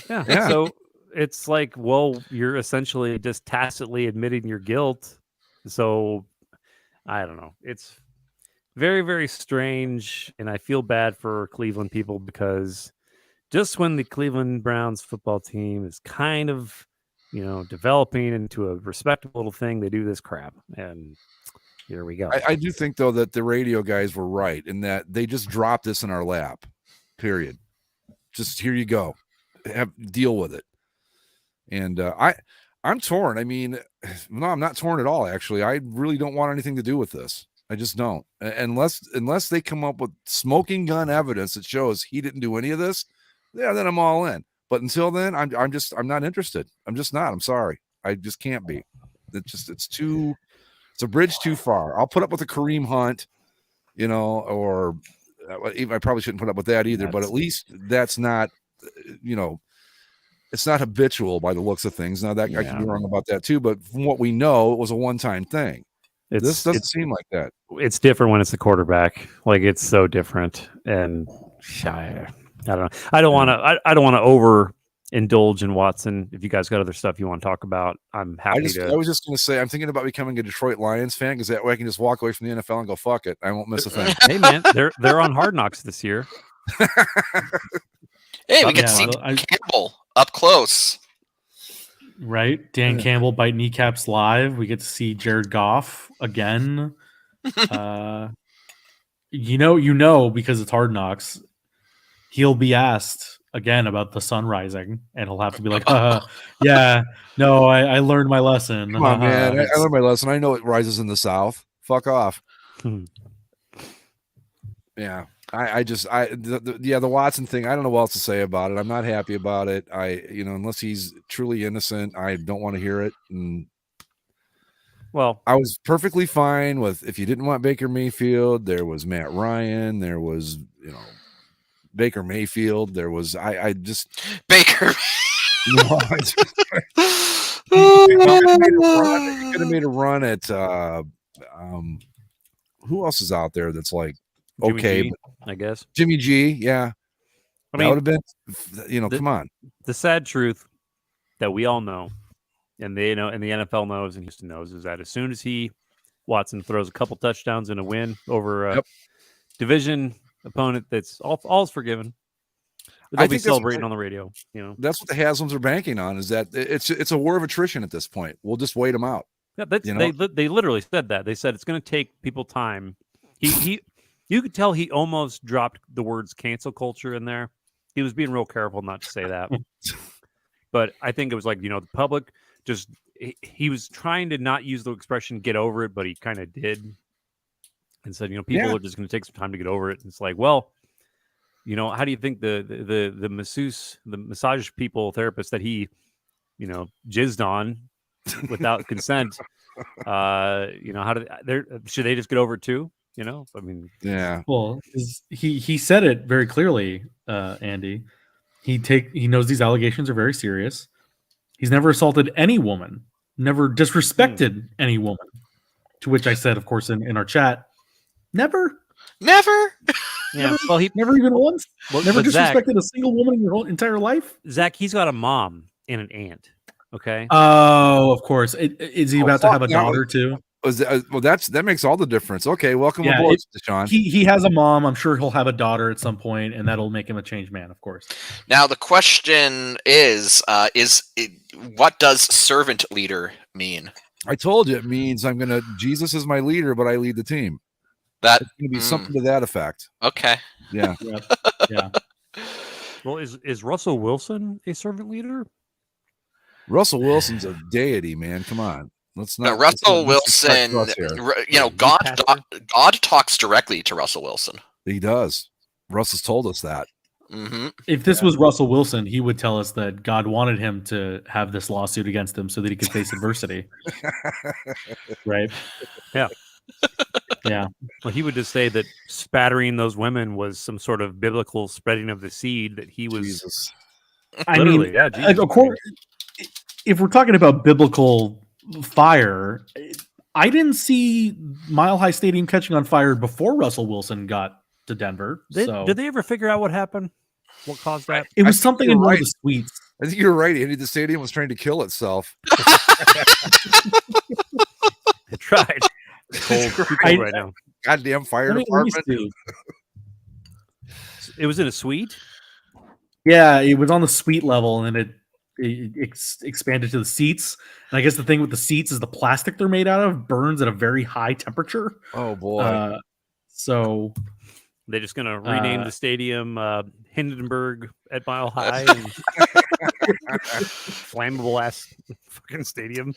yeah. So it's like, well, you're essentially just tacitly admitting your guilt. So I don't know. It's very, very strange, and I feel bad for Cleveland people because just when the Cleveland Browns football team is kind of, developing into a respectable little thing, they do this crap, and here we go. I do think though that the radio guys were right in that they just dropped this in our lap. Period. Just here you go. Deal with it. And I'm torn. I mean, no, I'm not torn at all. Actually, I really don't want anything to do with this. I just don't. Unless they come up with smoking gun evidence that shows he didn't do any of this, yeah, then I'm all in. But until then, I'm not interested. I'm just not. I'm sorry. I just can't be. It's a bridge too far. I'll put up with a Kareem Hunt, or I probably shouldn't put up with that either. But at least that's not, it's not habitual by the looks of things. Now that I can be wrong about that too, but from what we know, it was a one-time thing. This doesn't seem like that. It's different when it's the quarterback. Like, it's so different. And I don't know. I don't want to over indulge in Watson. If you guys got other stuff you want to talk about, I'm happy I was just going to say, I'm thinking about becoming a Detroit Lions fan because that way I can just walk away from the NFL and go, fuck it. I won't miss a thing. Hey man, they're on Hard Knocks this year. Hey, we get to see Campbell up close. Right? Dan Campbell bite kneecaps live. We get to see Jared Goff again. Because it's Hard Knocks, he'll be asked again about the sun rising, and he'll have to be like, yeah, no, I learned my lesson. Come on, man. I learned my lesson. I know it rises in the South. Fuck off. Yeah. The Watson thing, I don't know what else to say about it. I'm not happy about it. Unless he's truly innocent, I don't want to hear it. And well, I was perfectly fine with, if you didn't want Baker Mayfield, there was Matt Ryan, there was, Baker Mayfield, there was, Baker. He could have made a run at who else is out there that's like Jimmy G, I guess Jimmy G, yeah. That would have been, come on. The sad truth that we all know, and they know, and the NFL knows, and Houston knows, is that as soon as Watson throws a couple touchdowns in a win over a division opponent, that's all's forgiven. They'll be celebrating on the radio. That's what the Haslams are banking on, is that it's a war of attrition at this point. We'll just wait them out. Yeah, they literally said that. They said it's going to take people time. You could tell he almost dropped the words cancel culture in there. He was being real careful not to say that. But I think it was like, the public just, he was trying to not use the expression get over it, but he kind of did. And said, people are just going to take some time to get over it. And it's like, well, how do you think the masseuse, the massage people, therapist that he, jizzed on without consent, how do should they just get over it too? I mean, Yeah. Well, he said it very clearly, Andy. He knows these allegations are very serious. He's never assaulted any woman, never disrespected any woman. To which I said, of course, in our chat, never. yeah. Well, he Never even once. Never but Zach, disrespected a single woman in your whole entire life. Zach, he's got a mom and an aunt. Okay. Oh, of course. Is he about to have a fuck, daughter too? Well, that makes all the difference. Okay, welcome Yeah, aboard, Deshaun. He has a mom. I'm sure he'll have a daughter at some point, and that'll make him a changed man, of course. Now the question is what does servant leader mean? I told you it means Jesus is my leader, but I lead the team. That It's gonna be something to that effect. Okay. Yeah. Yeah. Well, is Russell Wilson a servant leader? Russell Wilson's a deity, man. Come on. Let's not. No, Russell let's Wilson. God talks directly to Russell Wilson. He does. Russell's told us that. Mm-hmm. If this was Russell Wilson, he would tell us that God wanted him to have this lawsuit against him so that he could face adversity. Right? Yeah. Yeah. Well, he would just say that spattering those women was some sort of biblical spreading of the seed that he was. Jesus. I mean, of course, if we're talking about biblical fire, I didn't see Mile High Stadium catching on fire before Russell Wilson got to Denver. Did they ever figure out what happened? What caused that? It was something in one of the suites. I think you're right, Andy. The stadium was trying to kill itself. It tried. It's cold right now. Goddamn fire department. It was in a suite? Yeah, it was on the suite level, and it expanded to the seats. And I guess the thing with the seats is the plastic they're made out of burns at a very high temperature. Oh boy! So they're just gonna rename the stadium Hindenburg at Mile High, and flammable ass fucking stadium.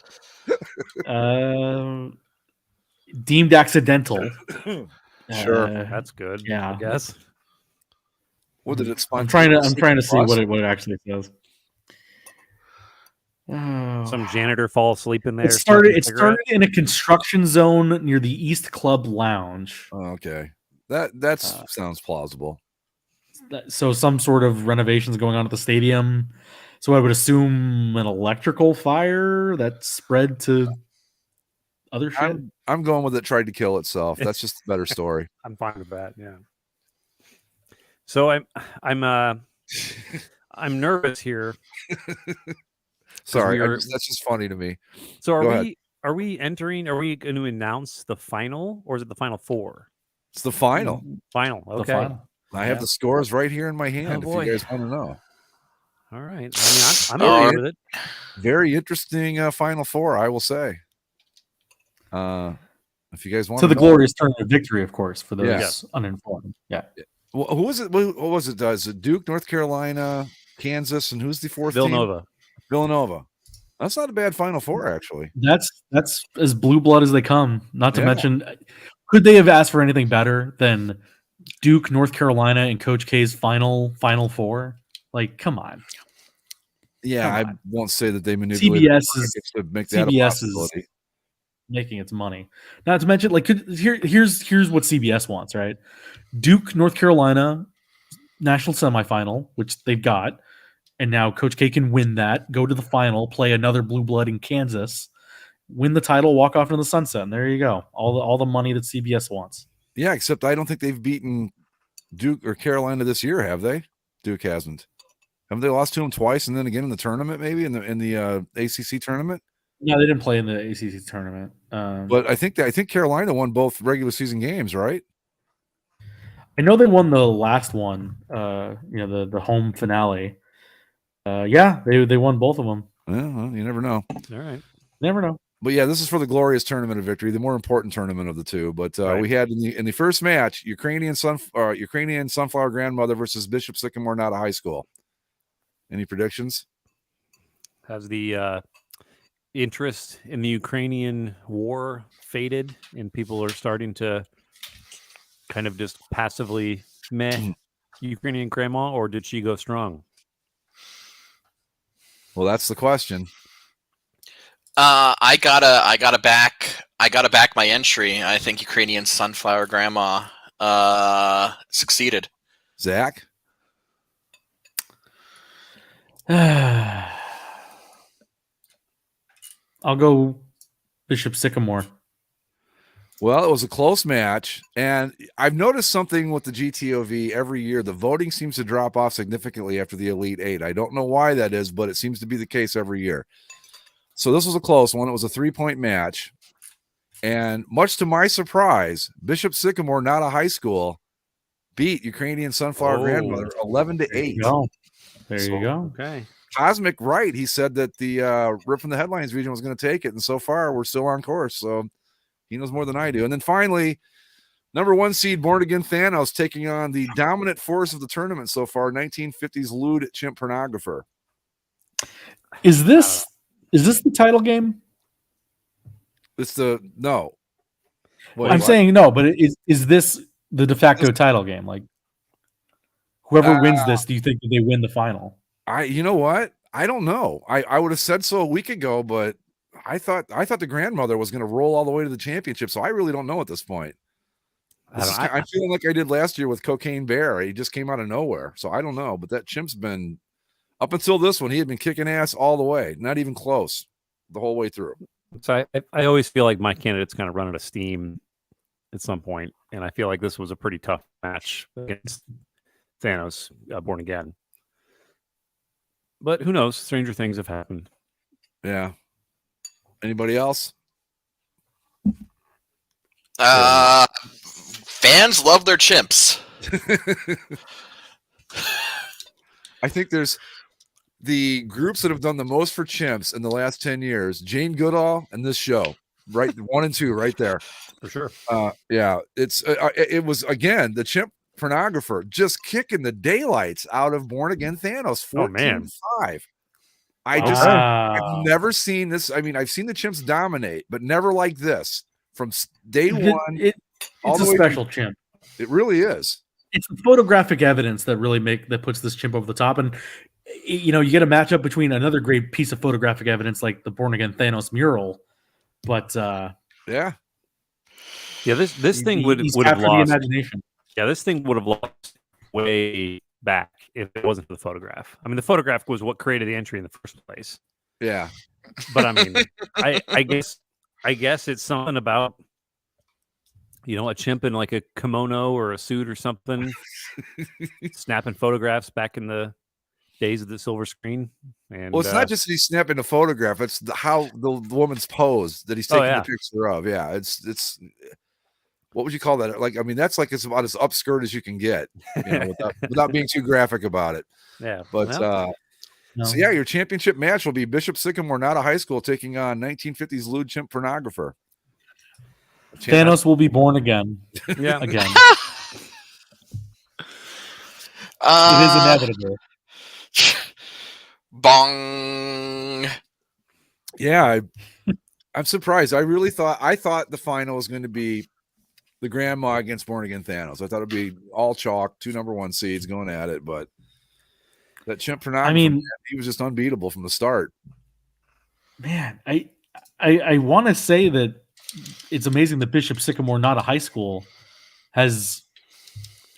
Deemed accidental. Sure, that's good. Yeah, I guess. What did it? I'm trying to see what it actually says. Some janitor fall asleep in there. It started in a construction zone near the East Club Lounge. Oh, okay, that sounds plausible. So some sort of renovations going on at the stadium. So I would assume an electrical fire that spread to other shit. I'm going with it. Tried to kill itself. That's just a better story. I'm fine with that. Yeah. So I'm nervous here. Sorry, that's just funny to me. So are we entering? Are we going to announce the final, or is it the final four? It's the final. Final. Okay. The final. I have the scores right here in my hand. If you guys want to know. All right. I mean, I'm okay with it. Very interesting final four, I will say. If you guys want to the glorious tournament of victory, of course, for those uninformed. Yeah. Well, who was it? What was it? Is it Duke, North Carolina, Kansas, and who's the fourth Villanova. team? Villanova. That's not a bad final four, actually. That's as blue blood as they come. Not to mention, could they have asked for anything better than Duke, North Carolina, and Coach K's final four? Like, come on. Yeah, I won't say that they manipulated CBS to make that a possibility. Is making its money. Not to mention, like, here's what CBS wants, right? Duke, North Carolina, national semifinal, which they've got, and now Coach K can win that, go to the final, play another blue blood in Kansas, win the title, walk off into the sunset, and there you go. All the money that CBS wants. Yeah, except I don't think they've beaten Duke or Carolina this year, have they? Duke hasn't. Haven't they lost to them twice, and then again in the tournament, maybe in the ACC tournament? No, they didn't play in the ACC tournament. But I think Carolina won both regular season games, right? I know they won the last one. The home finale. They won both of them. Well, you never know. All right, never know. But yeah, this is for the glorious tournament of victory, the more important tournament of the two. But we had in the first match, Ukrainian Sunflower Grandmother versus Bishop Sycamore Nada High School. Any predictions? Has the interest in the Ukrainian war faded, and people are starting to kind of just passively Ukrainian grandma, or did she go strong? Well, that's the question. I gotta back my entry. I think Ukrainian Sunflower Grandma succeeded. Zach? I'll go Bishop Sycamore. Well, it was a close match, and I've noticed something with the GTOV every year. The voting seems to drop off significantly after the Elite Eight. I don't know why that is, but it seems to be the case every year. So this was a close one. It was a 3-point match, and much to my surprise, Bishop Sycamore, not a high school, beat Ukrainian Sunflower Grandmother 11-8. There you go. Okay. Cosmic Right, he said that the Rip from the Headlines region was going to take it, and so far we're still on course. So he knows more than I do. And then finally, number 1 seed Born Again Thanos taking on the dominant force of the tournament so far, 1950s lewd chimp pornographer. Is this the title game? It's the no. Wait, I'm what? saying no, but is this the de facto title game? Like whoever wins this, do you think that they win the final? You know what? I don't know. I would have said so a week ago, but I thought the grandmother was going to roll all the way to the championship. So I really don't know at this point. I'm feeling like I did last year with Cocaine Bear. He just came out of nowhere. So I don't know. But that chimp's been, up until this one, he had been kicking ass all the way. Not even close the whole way through. So I always feel like my candidate's kind of run out of steam at some point, and I feel like this was a pretty tough match against Thanos, Born Again. But who knows? Stranger things have happened. Yeah. Anybody else? Fans love their chimps. I think there's the groups that have done the most for chimps in the last 10 years, Jane Goodall and this show, right? 1 and 2 right there. For sure. Yeah, it was, again, the chimp pornographer just kicking the daylights out of Born Again Thanos 14-5. I've never seen this. I mean, I've seen the chimps dominate, but never like this from day one. It's a special chimp. It really is. It's the photographic evidence that really puts this chimp over the top. And you get a matchup between another great piece of photographic evidence like the Born Again Thanos mural, but this thing would have lost the imagination. Yeah, this thing would have lost way back if it wasn't for the photograph. I mean, the photograph was what created the entry in the first place. Yeah, but I mean, I guess it's something about a chimp in like a kimono or a suit or something, snapping photographs back in the days of the silver screen. And well, it's not just that he's snapping the photograph; it's how the woman's pose that he's taking the picture of. Yeah, it's. What would you call that? Like, I mean, that's like it's about as upskirt as you can get, without being too graphic about it. Yeah, but so yeah, your championship match will be Bishop Sycamore, not a high school, taking on 1950s lewd chimp pornographer. Thanos will be born again. Yeah, again. It is inevitable. Bong. Yeah, I'm surprised. I thought the final was going to be the grandma against Born Again Thanos. I thought it'd be all chalk, 2 number 1 seeds going at it, but that chimp pornographer, he was just unbeatable from the start. Man, I want to say that it's amazing that Bishop Sycamore, not a high school, has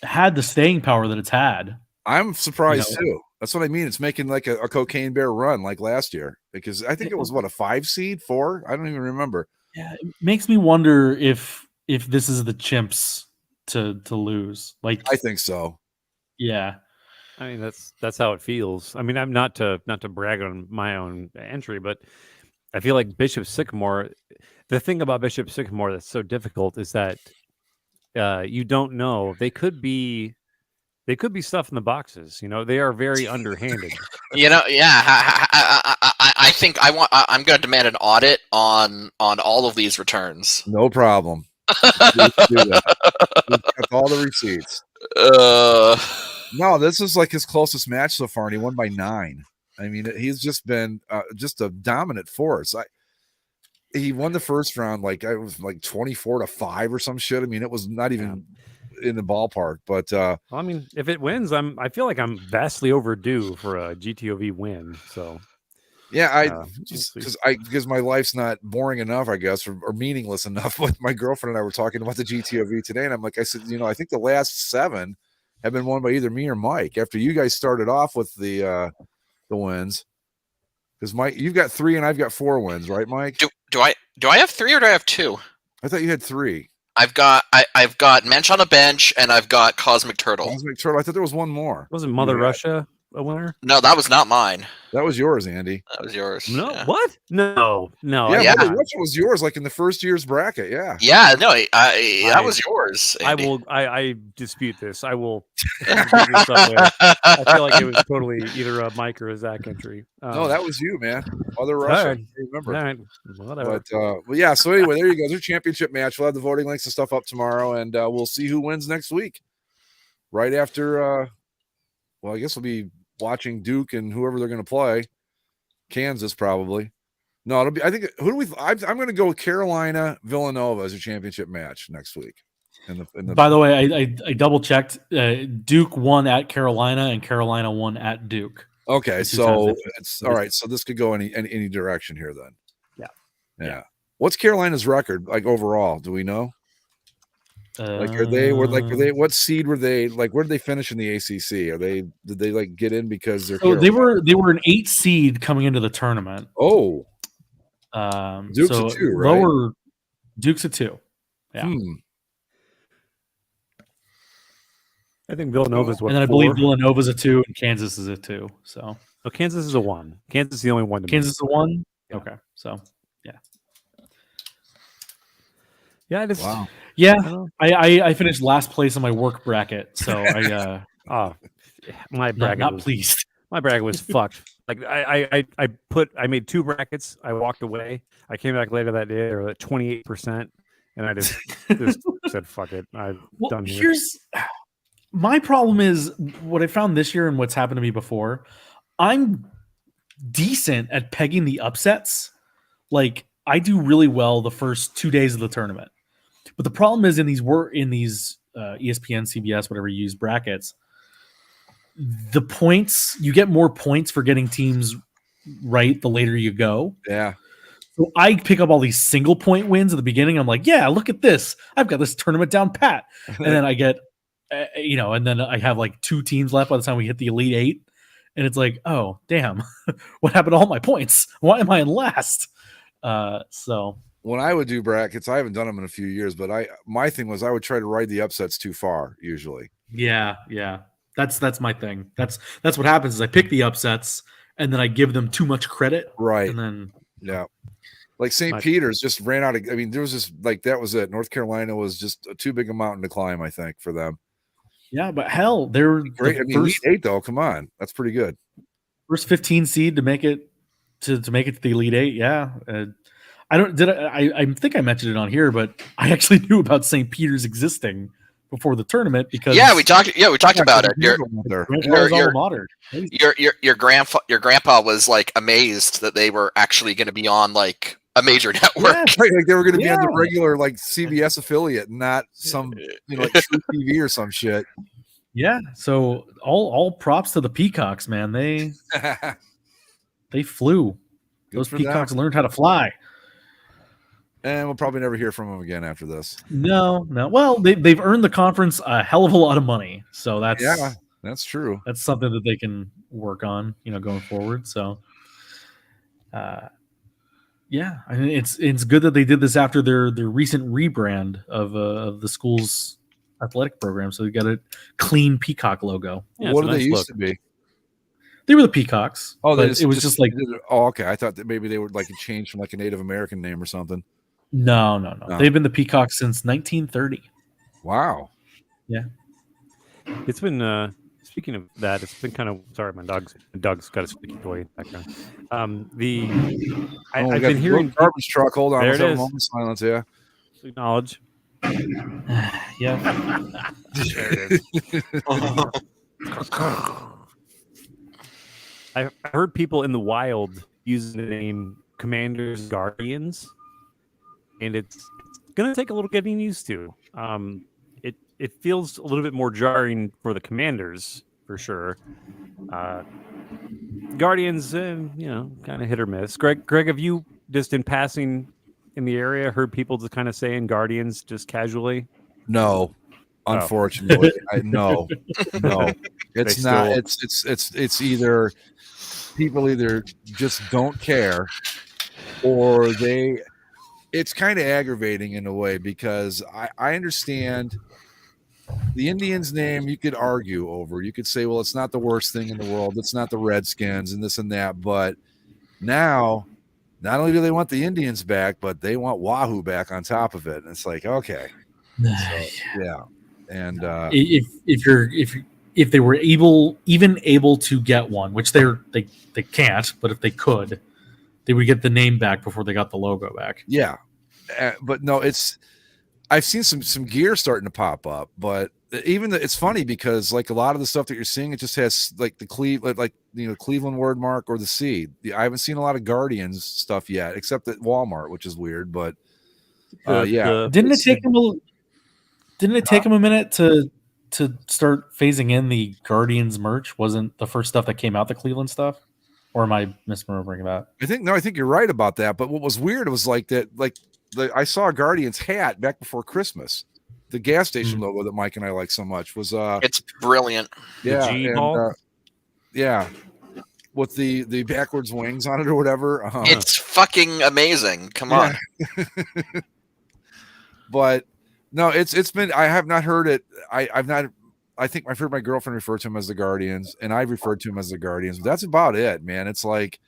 had the staying power that it's had. I'm surprised too. That's what I mean. It's making like a Cocaine Bear run like last year, because I think it was 5 seed, 4. I don't even remember. Yeah, it makes me wonder if this is the chimps to lose. Like, I think so. Yeah. I mean, that's how it feels. I mean, I'm not to brag on my own entry, but I feel like Bishop Sycamore. The thing about Bishop Sycamore that's so difficult is that you don't know. They could be stuff in the boxes. They are very underhanded. I think I'm going to demand an audit on all of these returns. No problem. We've got all the receipts. No, this is like his closest match so far, and he won by 9. I mean, he's just been just a dominant force. He won the first round, like I was like 24-5 or some shit. I mean, it was not even. in the ballpark. But Well, I mean, if it wins, I feel like I'm vastly overdue for a GTOV win. So yeah, I we'll just see. because my life's not boring enough, I guess, or meaningless enough. With my girlfriend and I were talking about the GTOV today, and I'm like, I said, I think the last 7 have been won by either me or Mike. After you guys started off with the wins, because Mike, you've got 3 and I've got 4 wins, right, Mike? Do I have 3 or do I have 2? I thought you had 3. I've got Mensch on the bench and I've got Cosmic Turtle. Cosmic Turtle. I thought there was one more. Wasn't Mother Russia a winner? No, that was not mine. That was yours, Andy. That was yours. No, yeah. what? No. Yeah, Mother Russia was yours, like in the first year's bracket. Yeah. Yeah, no, that was yours. Andy. I dispute this. I will bring this up later. I feel like it was totally either a Mike or a Zach entry. No, that was you, man. Mother Russia. Right. I remember. All right. Whatever. But yeah, so anyway, there you go. There's a championship match. We'll have the voting links and stuff up tomorrow, and we'll see who wins next week. Right after well, I guess we'll be watching Duke and whoever they're going to play. Kansas, probably. No, it'll be. I think. Who do we? I'm going to go with Carolina Villanova as a championship match next week. By the way, I double checked. Duke won at Carolina, and Carolina won at Duke. Okay, so it's all right. So this could go any direction here then. Yeah. What's Carolina's record like overall? Do we know? Like, are they? What seed were they? Like, where did they finish in the ACC? Did they like get in because they're? Oh, they were an 8 seed coming into the tournament. Oh, Duke's a 2, right? Lower, Duke's a 2. Yeah. I think Villanova's what? And then I 4? believe Villanova's a 2 and Kansas is a 2. So Kansas is a 1. Kansas is the only one. Kansas is a 1. Yeah. Okay, so yeah. Yeah, I just wow. Yeah, I finished last place in my work bracket, so my bracket not was pleased. My bracket was fucked. Like I made 2 brackets. I walked away. I came back later that day, or at 28%, and I just said fuck it. I'm done here. Here's my problem is what I found this year and what's happened to me before. I'm decent at pegging the upsets. Like I do really well the first 2 days of the tournament. But the problem is in these ESPN, CBS, whatever you use brackets, the points, you get more points for getting teams right the later you go. Yeah. So I pick up all these single point wins at the beginning. I'm like, yeah, look at this. I've got this tournament down pat. And then I get, and then I have like 2 teams left by the time we hit the Elite 8. And it's like, oh, damn, what happened to all my points? Why am I in last? So when I would do brackets, I haven't done them in a few years, but my thing was I would try to ride the upsets too far usually. Yeah. That's my thing. That's what happens is I pick the upsets and then I give them too much credit. Right. And then like St. Peter's just ran out of. I mean, there was just like that was it. North Carolina was just too big a mountain to climb, I think, for them. Yeah, but hell, they're great. I mean, Elite 8 though. Come on, that's pretty good. First 15 seed to make it to the Elite 8. Yeah. I think I mentioned it on here, but I actually knew about St. Peter's existing before the tournament because we talked about it. Your grandpa was like amazed that they were actually going to be on like a major network. Yeah, right. Like they were going to be on the regular like CBS affiliate, not some like True TV or some shit. Yeah. So all props to the Peacocks, man. They flew. Those Peacocks learned how to fly. And we'll probably never hear from them again after this. No. Well, they've earned the conference a hell of a lot of money, so that's true. That's something that they can work on, going forward. So, I mean, it's good that they did this after their recent rebrand of the school's athletic program. So they got a clean peacock logo. Yeah, what do they used to be? They were the Peacocks. Oh, it was just like. Oh, okay. I thought that maybe they were like a change from like a Native American name or something. No. They've been the Peacocks since 1930. Wow. Yeah. It's been speaking of that, it's been kind of sorry, my dog's got a squeaky toy in the background. I've been hearing garbage truck. Hold on, there it is. Moment of silence. Yeah. Acknowledge. Yeah. There it is. I heard people in the wild using the name Commanders Guardians, and it's gonna take a little getting used to. it feels a little bit more jarring for the Commanders for sure. Guardians, kind of hit or miss. Greg, have you just in passing in the area heard people just kind of saying Guardians just casually? No, unfortunately, no. It's not. It's either people either just don't care, or they. It's kind of aggravating in a way because I understand the Indians name you could argue over. You could say, well, it's not the worst thing in the world. It's not the Redskins and this and that. But now, not only do they want the Indians back, but they want Wahoo back on top of it. And it's like, okay. So, yeah. And if they were even able to get one, which they can't, but if they could, they would get the name back before they got the logo back. Yeah. But no, I've seen some gear starting to pop up, but even it's funny because like a lot of the stuff that you're seeing, it just has like the Cleveland word mark or the C. I haven't seen a lot of Guardians stuff yet, except at Walmart, which is weird. But didn't it take them a minute to start phasing in the Guardians merch? Wasn't the first stuff that came out the Cleveland stuff? Or am I misremembering that? I think you're right about that. But what was weird was I saw a Guardians hat back before Christmas. The gas station logo that Mike and I like so much was it's brilliant. Yeah, yeah, with the backwards wings on it or whatever. It's fucking amazing. Come on. But no, it's been. I have not heard it. I've not. I think I've heard my girlfriend refer to them as the Guardians, and I've referred to them as the Guardians. But that's about it, man. It's like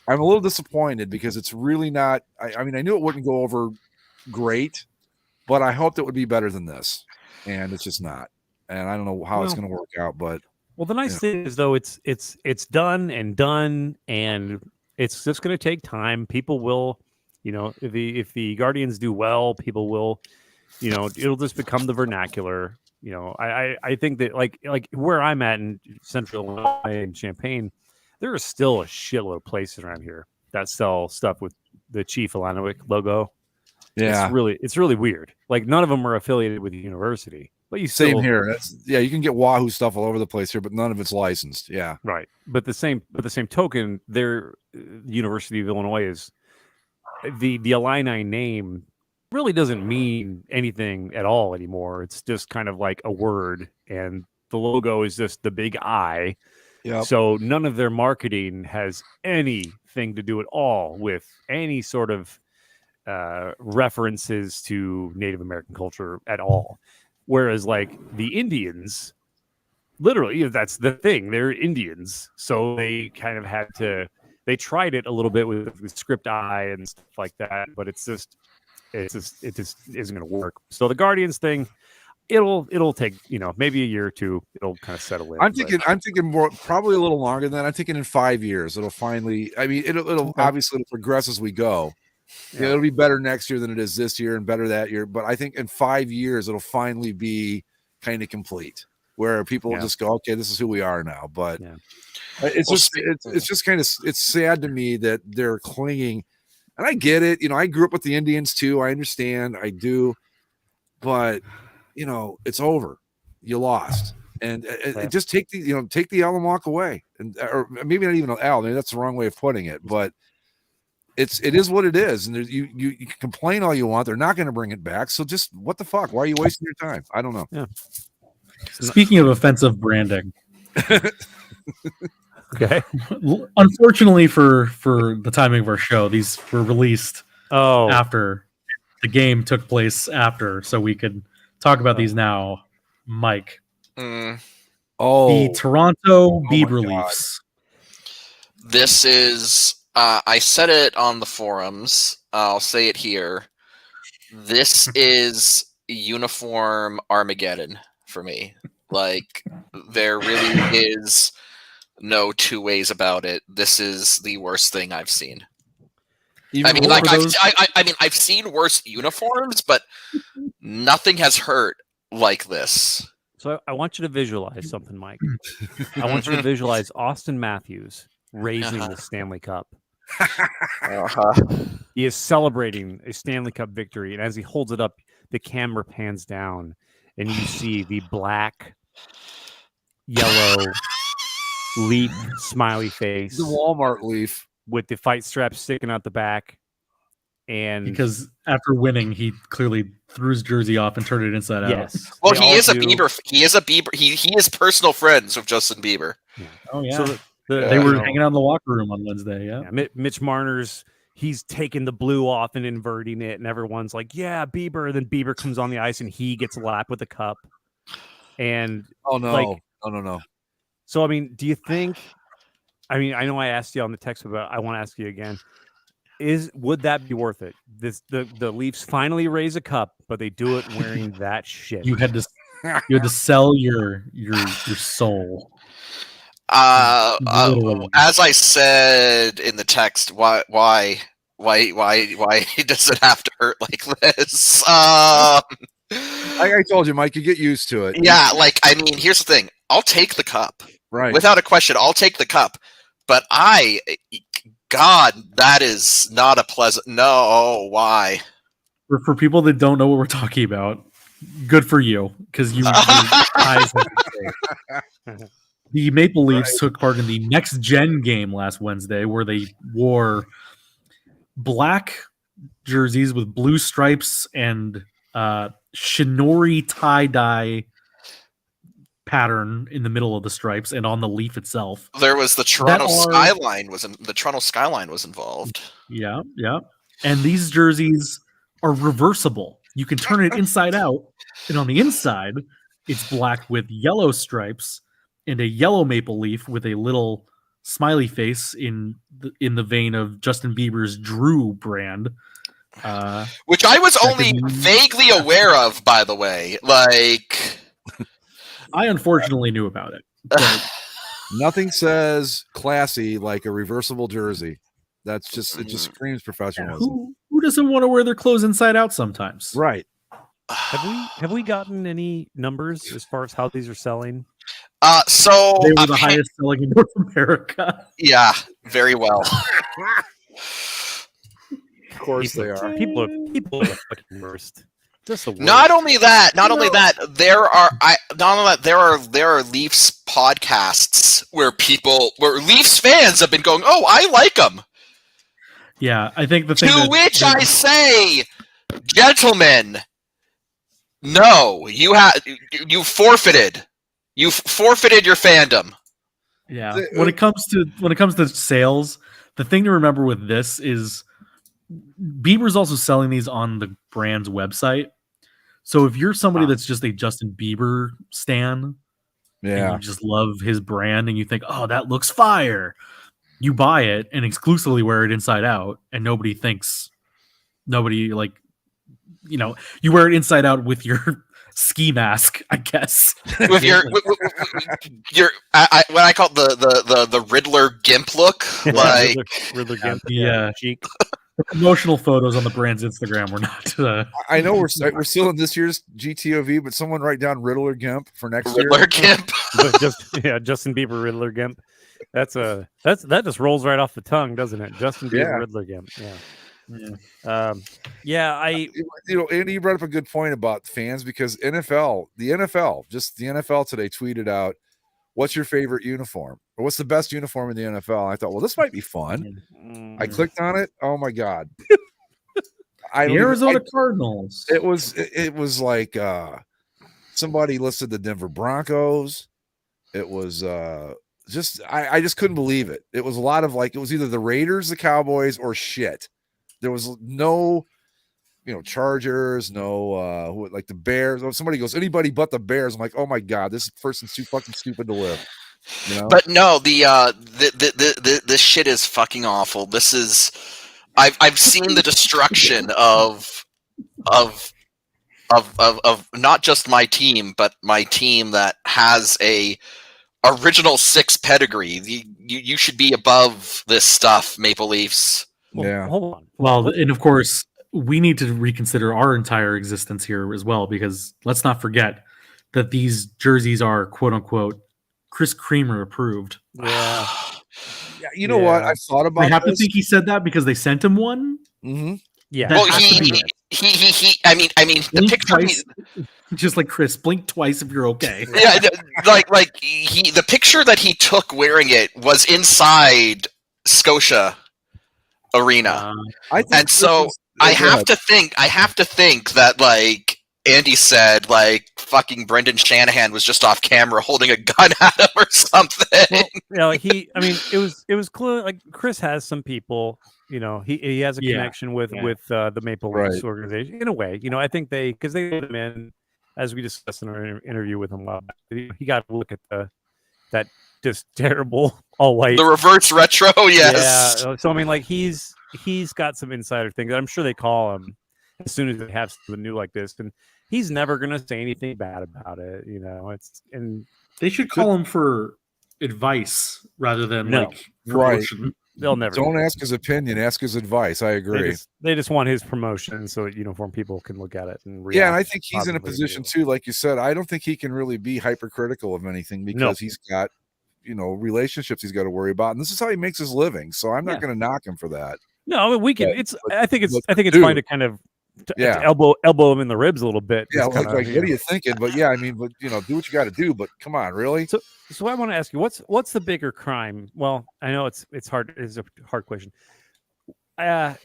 I'm a little disappointed because it's really not. I mean, I knew it wouldn't go over great, but I hoped it would be better than this, and it's just not. And I don't know how it's going to work out, but the nice thing is though it's done, and it's just going to take time. People will, if the Guardians do well, people will, it'll just become the vernacular. I think that like where I'm at in Central Illinois and Champaign, there are still a shitload of places around here that sell stuff with the Chief Illinois logo. Yeah, it's really weird. Like none of them are affiliated with the university, but you same here. You can get Wahoo stuff all over the place here, but none of it's licensed. Yeah, right. But the same token, their University of Illinois is the Illini name really doesn't mean anything at all anymore. It's just kind of like a word, and the logo is just the big I. Yep. So none of their marketing has anything to do at all with any sort of references to Native American culture at all. Whereas like the Indians, literally, that's the thing. They're Indians. So they kind of had to, they tried it a little bit with script I and stuff like that, but it just isn't going to work. So the Guardians thing, it'll take, maybe a year or two, it'll kind of settle in. I'm thinking more, probably a little longer than that. I'm thinking in 5 years, it'll finally, I mean, it'll obviously it'll progress as we go. Yeah, it'll be better next year than it is this year and better that year. But I think in 5 years, it'll finally be kind of complete where people will just go, okay, this is who we are now. But it's just kind of, it's sad to me that they're clinging. And I get it. I grew up with the Indians too. I understand. I do. But, it's over. You lost. And just take the L and walk away. And or maybe not even an L. Maybe that's the wrong way of putting it. But it is what it is. And you can complain all you want. They're not going to bring it back. So just what the fuck? Why are you wasting your time? I don't know. Yeah. Speaking of offensive branding. Okay. Unfortunately for the timing of our show, these were released after the game took place after, so we could talk about these now. Mike. The Toronto bead reliefs. This is I said it on the forums. I'll say it here. This is uniform Armageddon for me. Like there really is no two ways about it. This is the worst thing I've seen. I've seen worse uniforms, but nothing has hurt like this. So I want you to visualize something, Mike. I want you to visualize Austin Matthews raising the Stanley Cup. He is celebrating a Stanley Cup victory, and as he holds it up, the camera pans down, and you see the black, yellow leaf smiley face, The Walmart leaf. with the fight strap sticking out the back. And Because after winning, he clearly threw his jersey off and turned it inside out. yes, Well, they he all is a do. Bieber. He is a Bieber. He is personal friends with Justin Bieber. Oh yeah. So they were hanging out in the locker room on Wednesday. Yeah. Mitch Marner's, he's taking the blue off and inverting it, and everyone's like, "Yeah, Bieber." And then Bieber comes on the ice and he gets lapped with a cup. And Oh no, like, no. so I mean, do you think? I mean, I know I asked you on the text, but I want to ask you again. Would that be worth it? The Leafs finally raise a cup, but they do it wearing that shit. You had to sell your soul. Literally. As I said in the text, why does it have to hurt like this? I told you, Mike, you get used to it. Yeah, like, I mean, here's the thing. I'll take the cup. Right. Without a question, I'll take the cup. But God, that is not a pleasant. No, why? For people that don't know what we're talking about, good for you, because your eyes have been saved. The Maple Leafs took part in the Next Gen game last Wednesday, where they wore black jerseys with blue stripes and Shinori tie-dye pattern in the middle of the stripes and on the leaf itself. There was the Toronto skyline was involved. Yeah. And these jerseys are reversible. You can turn it inside out, and on the inside, it's black with yellow stripes and a yellow maple leaf with a little smiley face in the vein of Justin Bieber's Drew brand. Which I was only vaguely aware of, by the way. Like, I unfortunately knew about it. But nothing says classy like a reversible jersey. That's just it. Just screams professionalism. Who doesn't want to wear their clothes inside out sometimes? Right. Have we gotten any numbers as far as how these are selling? So they were the highest selling in North America. Yeah, very well. Of course they are. People are fucking worst. Just the worst. Not only that, there are Leafs podcasts where Leafs fans have been going, "Oh, I like them." Yeah, I think the thing. To which I say, gentlemen, no, you forfeited. You forfeited your fandom. Yeah. When it comes to sales, the thing to remember with this is Bieber's also selling these on the brand's website. So if you're somebody that's just a Justin Bieber stan, and you just love his brand and you think, "Oh, that looks fire," you buy it and exclusively wear it inside out, and nobody like, you wear it inside out with your ski mask, I guess. With your what I call the Riddler gimp look, like Riddler gimp, cheek. The promotional photos on the brand's Instagram were not. I know we're still in this year's GTOV, but someone write down Riddler Gimp for next year. Riddler Gimp. Justin Bieber Riddler Gimp. That just rolls right off the tongue, doesn't it? Justin Bieber Riddler Gimp. Andy, you brought up a good point about fans, because the NFL today tweeted out, "What's your favorite uniform? Or what's the best uniform in the NFL?" And I thought, well, this might be fun. I clicked on it. Oh my God. The Arizona Cardinals. It was like somebody listed the Denver Broncos. It was I just couldn't believe it. It was a lot of it was either the Raiders, the Cowboys, or shit. There was no, Chargers, no, like the Bears. Or somebody goes, anybody but the Bears. I'm like, oh my God, this person's too fucking stupid to live. But no, this shit is fucking awful. This is, I've seen the destruction of not just my team, but my team that has a original 6 pedigree. You should be above this stuff, Maple Leafs. Yeah. Hold on. Well, and of course, we need to reconsider our entire existence here as well, because let's not forget that these jerseys are quote unquote Chris Creamer approved. Yeah. You know what? I've thought about. I have to think he said that because they sent him one. Mm-hmm. Yeah. Well, I mean, the picture. Just like Chris, blink twice if you're okay. Yeah, the picture that he took wearing it was inside Scotia Arena, and so I have to think that like Andy said, like fucking Brendan Shanahan was just off camera holding a gun at him or something. Well, it was clear. Like Chris has some people, he has a connection with the Maple Leafs organization in a way. I think because they put him in, as we discussed in our interview with him a while back, he got to look at that just terrible all white, the reverse retro. Yes. Yeah. So I mean, like he's got some insider things. I'm sure they call him as soon as they have something new like this, and he's never gonna say anything bad about it. And they should call him for advice rather than like promotion. Right. They'll never. Don't ask his opinion. Ask his advice. I agree. They just want his promotion so that uniform people can look at it and react. Yeah, and I think he's in a position too, like you said. I don't think he can really be hypercritical of anything because he's got relationships he's got to worry about, and this is how he makes his living. So I'm not going to knock him for that. No, I mean, we can. I think it's fine to kind of to elbow him in the ribs a little bit. Yeah, like what are you thinking? But yeah, I mean, but do what you got to do. But come on, really. So I want to ask you, what's the bigger crime? Well, I know it's hard. It's a hard question.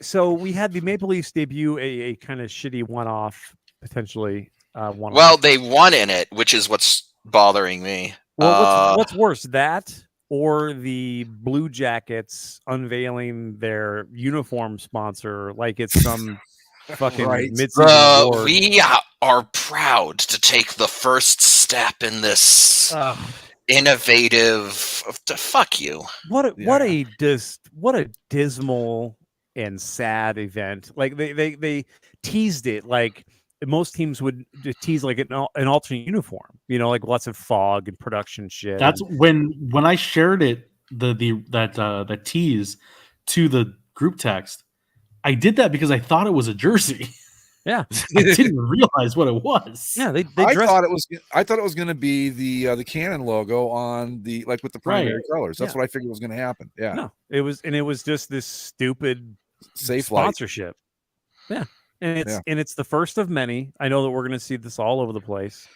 So we had the Maple Leafs debut a kind of shitty one-off, potentially one-off. Well, they won in it, which is what's bothering me. Well, what's worse, that or the Blue Jackets unveiling their uniform sponsor like it's some fucking mid-season award? We are proud to take the first step in this innovative. Fuck you! What a dismal and sad event. Like they teased it like most teams would tease like an alternate uniform, like lots of fog and production shit. That's when I shared it, that tease to the group text. I did that because I thought it was a jersey. Yeah, I didn't realize what it was. Yeah, I thought it was going to be the Canon logo on the with the primary colors. That's what I figured was going to happen. Yeah, no, it was just this stupid safe sponsorship. Yeah. And it's the first of many. I know that we're going to see this all over the place,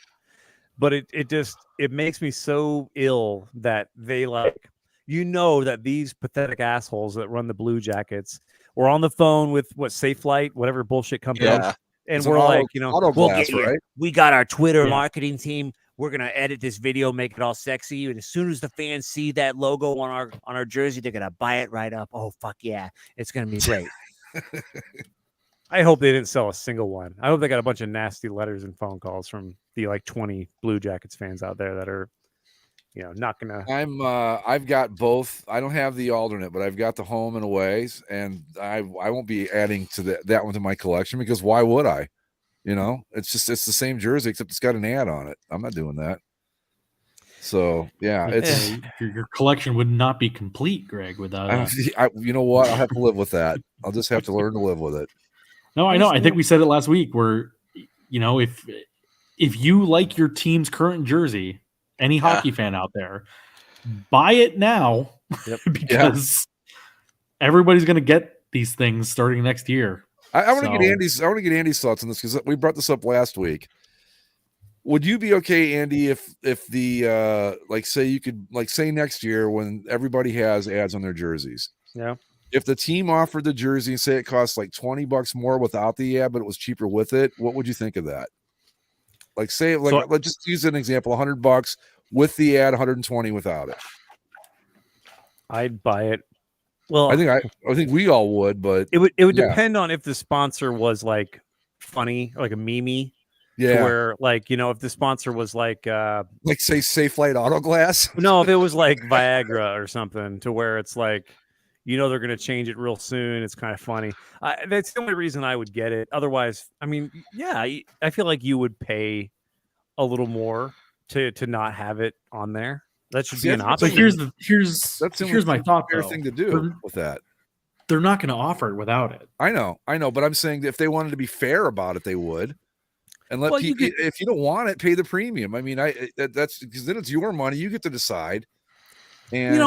but it makes me so ill that they that these pathetic assholes that run the Blue Jackets were on the phone with SafeLight, whatever bullshit company, and we're like, we got our Twitter marketing team. We're gonna edit this video, make it all sexy, and as soon as the fans see that logo on our jersey, they're gonna buy it right up. Oh fuck yeah, it's gonna be great. I hope they didn't sell a single one. I hope they got a bunch of nasty letters and phone calls from the 20 Blue Jackets fans out there that are, not gonna. I've got both. I don't have the alternate, but I've got the home and aways, and I won't be adding to that one to my collection because why would I? It's the same jersey except it's got an ad on it. I'm not doing that. So yeah, it's your collection would not be complete, Greg, without. You know what? I'll have to live with that. I'll just have to learn to live with it. No, I know. I think we said it last week where, if you like your team's current jersey, any hockey fan out there, buy it now because everybody's going to get these things starting next year. I want to get Andy's thoughts on this because we brought this up last week. Would you be okay, Andy, if the say next year when everybody has ads on their jerseys? Yeah. If the team offered the jersey and say it costs like $20 more without the ad, but it was cheaper with it, what would you think of that? Let's just use an example: $100 with the ad, $120 without it. I'd buy it. Well, I think we all would, but it would depend on if the sponsor was like funny, like a meme. Yeah. Where if the sponsor was like say SafeLight Auto Glass. No, if it was like Viagra or something, to where it's like. They're going to change it real soon. It's kind of funny. That's the only reason I would get it. Otherwise, I mean, I feel like you would pay a little more to not have it on there. That should be an option. So here's my thought. Fair thing to do with that. They're not going to offer it without it. I know, but I'm saying that if they wanted to be fair about it, they would. And let people. If you don't want it, pay the premium. I mean, that's because then it's your money. You get to decide. And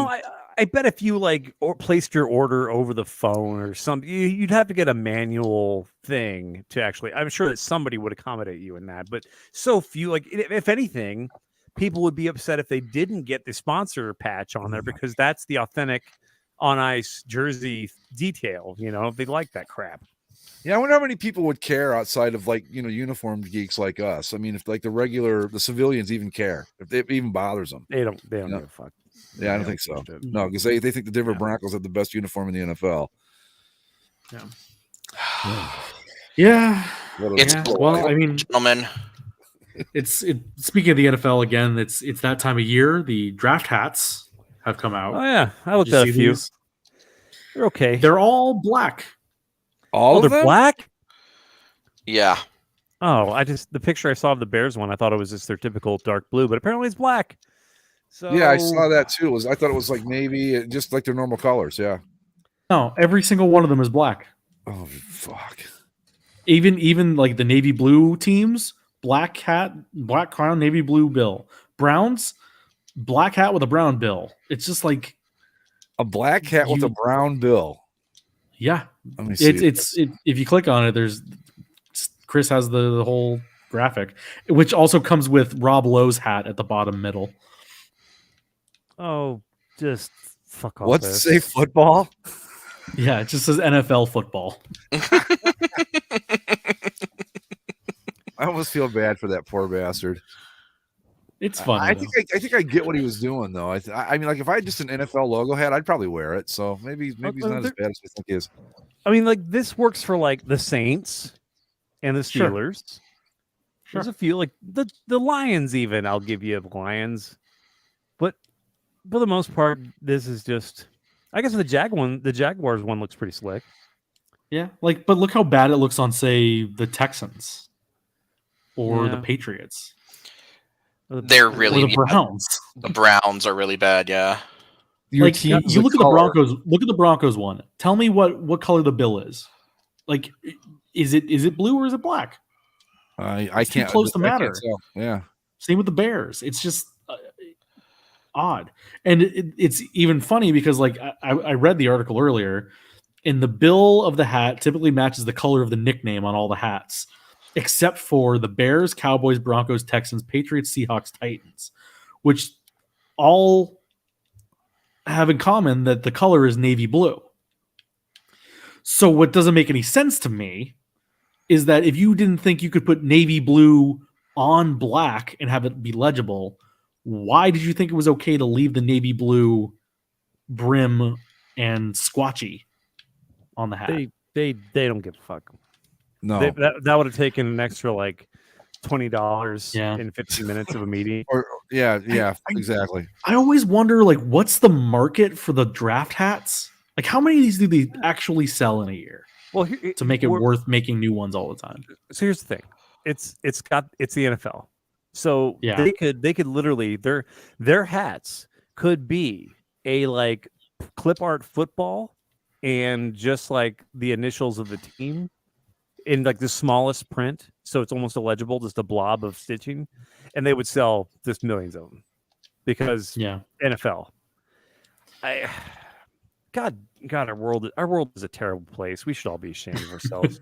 I bet if you like or placed your order over the phone or something, you'd have to get a manual thing to actually. I'm sure that somebody would accommodate you in that, but so few. Like, if anything, people would be upset if they didn't get the sponsor patch on there because that's the authentic on ice jersey detail. You know, they like that crap. Yeah, I wonder how many people would care outside of like, you know, uniformed geeks like us. I mean, if like the civilians even care, if it even bothers them. They don't give a fuck. Yeah, I don't think so. No, because they think the Denver Broncos have the best uniform in the NFL. Yeah. It's well, I mean, gentlemen. It's speaking of the NFL again. It's that time of year. The draft hats have come out. Oh yeah, I looked at a few. They're okay. They're all black. All of they're them? black. Yeah. Oh, the picture I saw of the Bears one, I thought it was just their typical dark blue, but apparently it's black. So yeah, I saw that too. I thought it was like navy, just like their normal colors. Yeah. No, every single one of them is black. Oh fuck. Even like the navy blue teams, black hat, black crown, navy blue bill. Browns, black hat with a brown bill. It's just like a black hat with a brown bill. Yeah, let me see. If you click on it, Chris has the whole graphic, which also comes with Rob Lowe's hat at the bottom middle. Oh, just fuck off. What's it say? Football? Yeah, it just says NFL football. I almost feel bad for that poor bastard. It's funny. I think I get what he was doing though. I mean, like if I had just an NFL logo hat, I'd probably wear it. So maybe he's not as bad as we think he is. I mean, like this works for like the Saints and the Steelers. Sure. There's a few like the Lions. Even I'll give you the Lions, but for the most part, this is just. I guess the Jaguars one looks pretty slick. Yeah, but look how bad it looks on, say, the Texans or the Patriots. They're really or the Browns. The Browns are really bad. Yeah. You look at the Broncos. Look at the Broncos one. Tell me what color the bill is. Like, is it blue or is it black? I can't. Too close to matter. Yeah. Same with the Bears. It's just odd, and it's even funny because like I read the article earlier, and the bill of the hat typically matches the color of the nickname on all the hats, except for the Bears, Cowboys, Broncos, Texans, Patriots, Seahawks, Titans, which all have in common that the color is navy blue. So what doesn't make any sense to me is that if you didn't think you could put navy blue on black and have it be legible, why did you think it was okay to leave the navy blue brim and squatchy on the hat? They don't give a fuck. No, that would have taken an extra like $20 in 15 minutes of a meeting. Exactly. I always wonder, like, what's the market for the draft hats? Like, how many of these do they actually sell in a year? Well, to make it worth making new ones all the time. So here's the thing: it's the NFL. So they could literally their hats could be a like clip art football and just like the initials of the team in like the smallest print, so it's almost illegible, just a blob of stitching, and they would sell just millions of them because NFL. God, our world is a terrible place. We should all be ashamed of ourselves.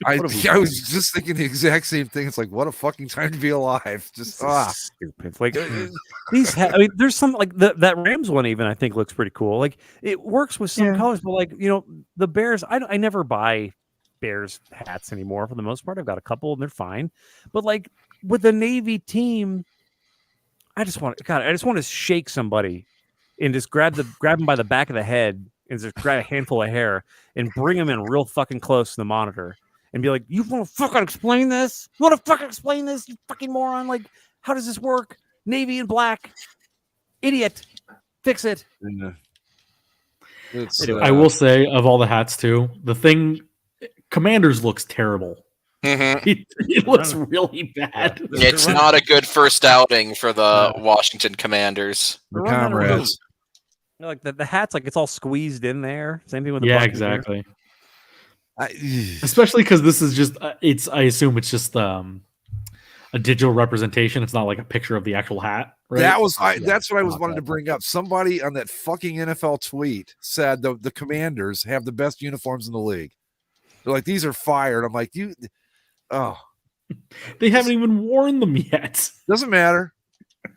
I was just thinking the exact same thing. It's like, what a fucking time to be alive. Just stupid. Like these, there's some like that Rams one. Even I think looks pretty cool. Like it works with some colors, but like the Bears. I never buy Bears hats anymore. For the most part, I've got a couple and they're fine. But like with the Navy team, I just want to shake somebody and just grab him by the back of the head and just grab a handful of hair and bring him in real fucking close to the monitor and be like, "You want to fucking explain this? You want to fucking explain this? You fucking moron! Like, how does this work? Navy and black, idiot, fix it." Anyway, I will say, of all the hats too, the thing Commanders looks terrible. Mm-hmm. It looks really bad. It's not a good first outing for the Washington Commanders. The Comrades. Like the hat's like it's all squeezed in there. Same thing with the exactly. Especially because this is just I assume it's just a digital representation. It's not like a picture of the actual hat. Right? That's what I was wanted to bring up. Somebody on that fucking NFL tweet said the Commanders have the best uniforms in the league. They're like, these are fired. I'm like, they haven't even worn them yet. Doesn't matter.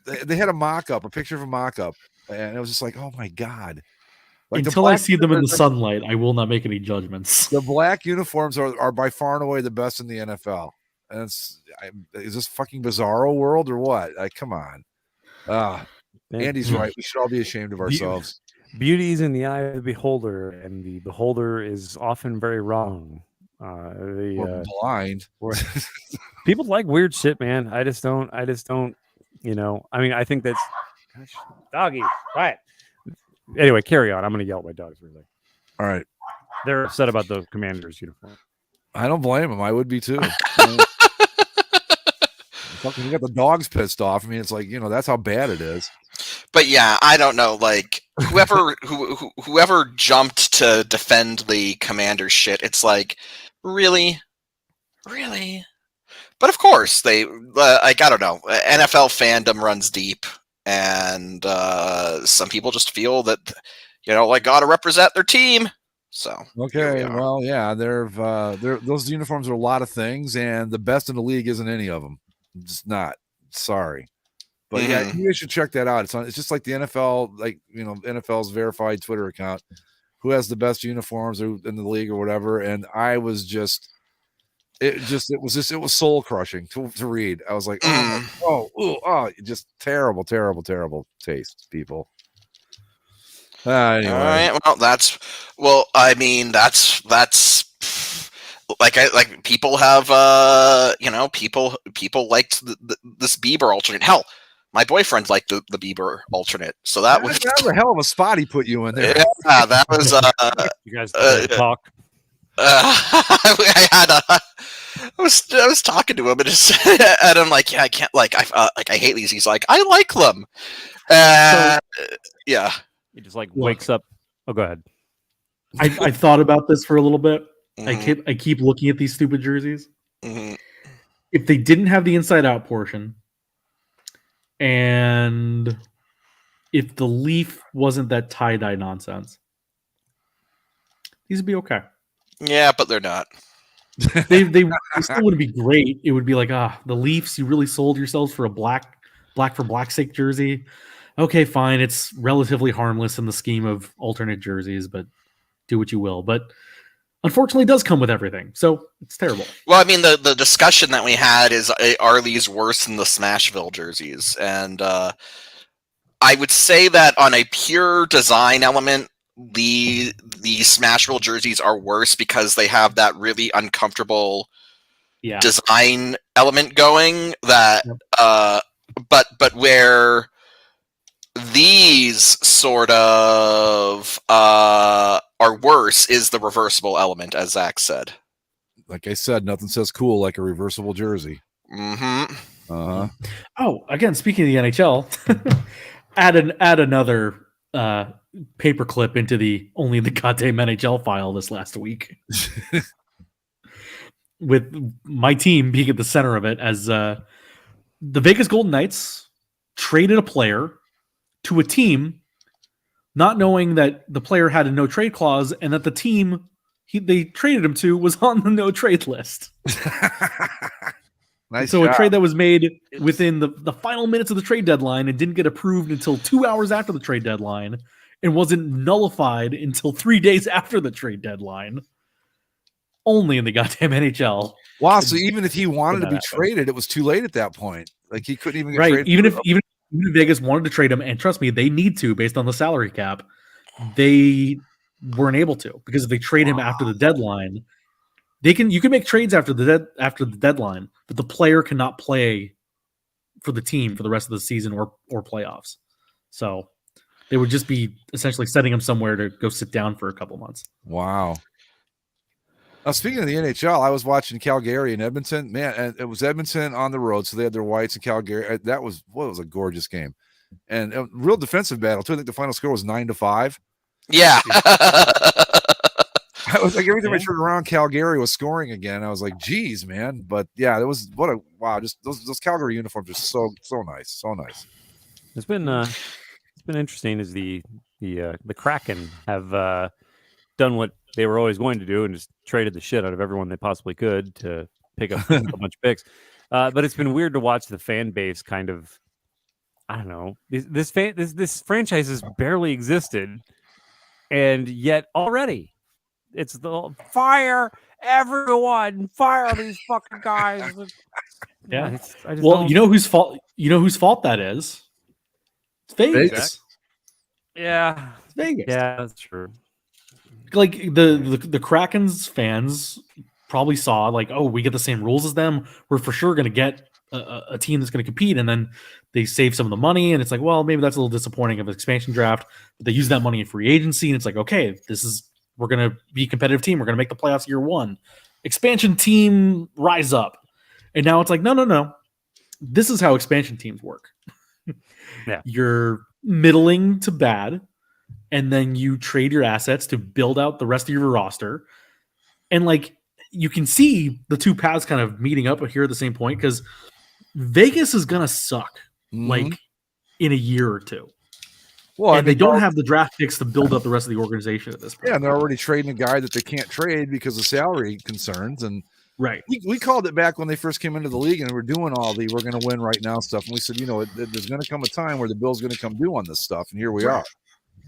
They had a picture of a mock-up, and it was just like, oh my God. Like Until I see them in the sunlight, I will not make any judgments. The black uniforms are by far and away the best in the NFL. And is this fucking bizarro world or what? Like, come on. Andy's right. We should all be ashamed of ourselves. Beauty is in the eye of the beholder, and the beholder is often very wrong. Blind. People like weird shit, man. I just don't. I mean, I think that's doggy. Quiet. Anyway, carry on. I'm going to yell at my dogs for a second. All right. They're upset about the Commander's uniform. I don't blame them. I would be too. Fucking, you got the dogs pissed off. I mean, it's like, that's how bad it is. But yeah, I don't know. Like whoever jumped to defend the Commander shit, it's like, really. But of course, they I don't know. NFL fandom runs deep, and some people just feel that got to represent their team. So okay, well, yeah, those uniforms are a lot of things, and the best in the league isn't any of them. Just not. Sorry. But yeah, you should check that out. It's just like the NFL, NFL's verified Twitter account, who has the best uniforms in the league or whatever. And I was it was soul crushing to read. I was like, just terrible taste, people. Anyway. All right. Well, I mean, that's like people have people liked this Bieber alternate. Hell, my boyfriend liked the Bieber alternate, so that was a hell of a spot he put you in there. Yeah, that was you guys talk. I was talking to him and I'm like, yeah, I can't I hate these. He's like, I like them. Yeah. He just wakes up. Oh, go ahead. I thought about this for a little bit. Mm-hmm. I keep looking at these stupid jerseys. Mm-hmm. If they didn't have the inside out portion, and if the leaf wasn't that tie-dye nonsense, these would be okay. Yeah, but they're not. They still would be great. It would be like, the Leafs, you really sold yourselves for a black for black's sake jersey. Okay, fine. It's relatively harmless in the scheme of alternate jerseys, but do what you will. But unfortunately, it does come with everything, so it's terrible. Well, I mean, the discussion that we had is, are these worse than the Smashville jerseys? And I would say that on a pure design element, the Smashville jerseys are worse because they have that really uncomfortable design element going. That, but where these sort of are worse is the reversible element, as Zach said. Like I said, nothing says cool like a reversible jersey. Mm-hmm. Oh, again, speaking of the NHL, add another paperclip into the only the goddamn NHL file this last week, with my team being at the center of it, as the Vegas Golden Knights traded a player to a team, not knowing that the player had a no trade clause and that the team they traded him to was on the no trade list. Nice so job. A trade that was made within the final minutes of the trade deadline and didn't get approved until 2 hours after the trade deadline, and wasn't nullified until 3 days after the trade deadline. Only in the goddamn NHL. Wow! So even if he wanted to be traded, it was too late at that point. Like he couldn't even get traded. Even if Vegas wanted to trade him, and trust me, they need to based on the salary cap, they weren't able to, because if they trade him after the deadline, you can make trades after the deadline, but the player cannot play for the team for the rest of the season or playoffs. So they would just be essentially setting him somewhere to go sit down for a couple months. Wow. Now, speaking of the NHL, I was watching Calgary and Edmonton. Man, and it was Edmonton on the road, so they had their whites in Calgary. That was a gorgeous game, and a real defensive battle too. I think the final score was 9-5. Yeah. I was like, every time I turned around, Calgary was scoring again. I was like, geez, man. But yeah, it was wow. Just those Calgary uniforms are so nice, so nice. It's been interesting. Is the Kraken have done what they were always going to do and just traded the shit out of everyone they possibly could to pick up a bunch of picks. But it's been weird to watch the fan base kind of. I don't know. This franchise has barely existed, and yet already it's the fire everyone, fire these fucking guys. Yeah. Well, you know whose fault? You know whose fault that is? It's Vegas. Yeah, it's Vegas. Yeah, that's true. Like the Kraken's fans probably saw like, oh, we get the same rules as them. We're for sure going to get a team that's going to compete, and then they save some of the money, and it's like, well, maybe that's a little disappointing of an expansion draft, but they use that money in free agency, and it's like, okay, we're going to be a competitive team. We're going to make the playoffs year one. Expansion team rise up. And now it's like, no. This is how expansion teams work. Yeah. You're middling to bad, and then you trade your assets to build out the rest of your roster. And like, you can see the two paths kind of meeting up here at the same point, because Vegas is gonna suck like in a year or two. Well, and they don't have the draft picks to build up the rest of the organization at this point. Yeah, and they're already trading a guy that they can't trade because of salary concerns. And right, we called it back when they first came into the league, and we're doing all the we're going to win right now stuff. And we said, there's going to come a time where the bill's going to come due on this stuff, and here we are.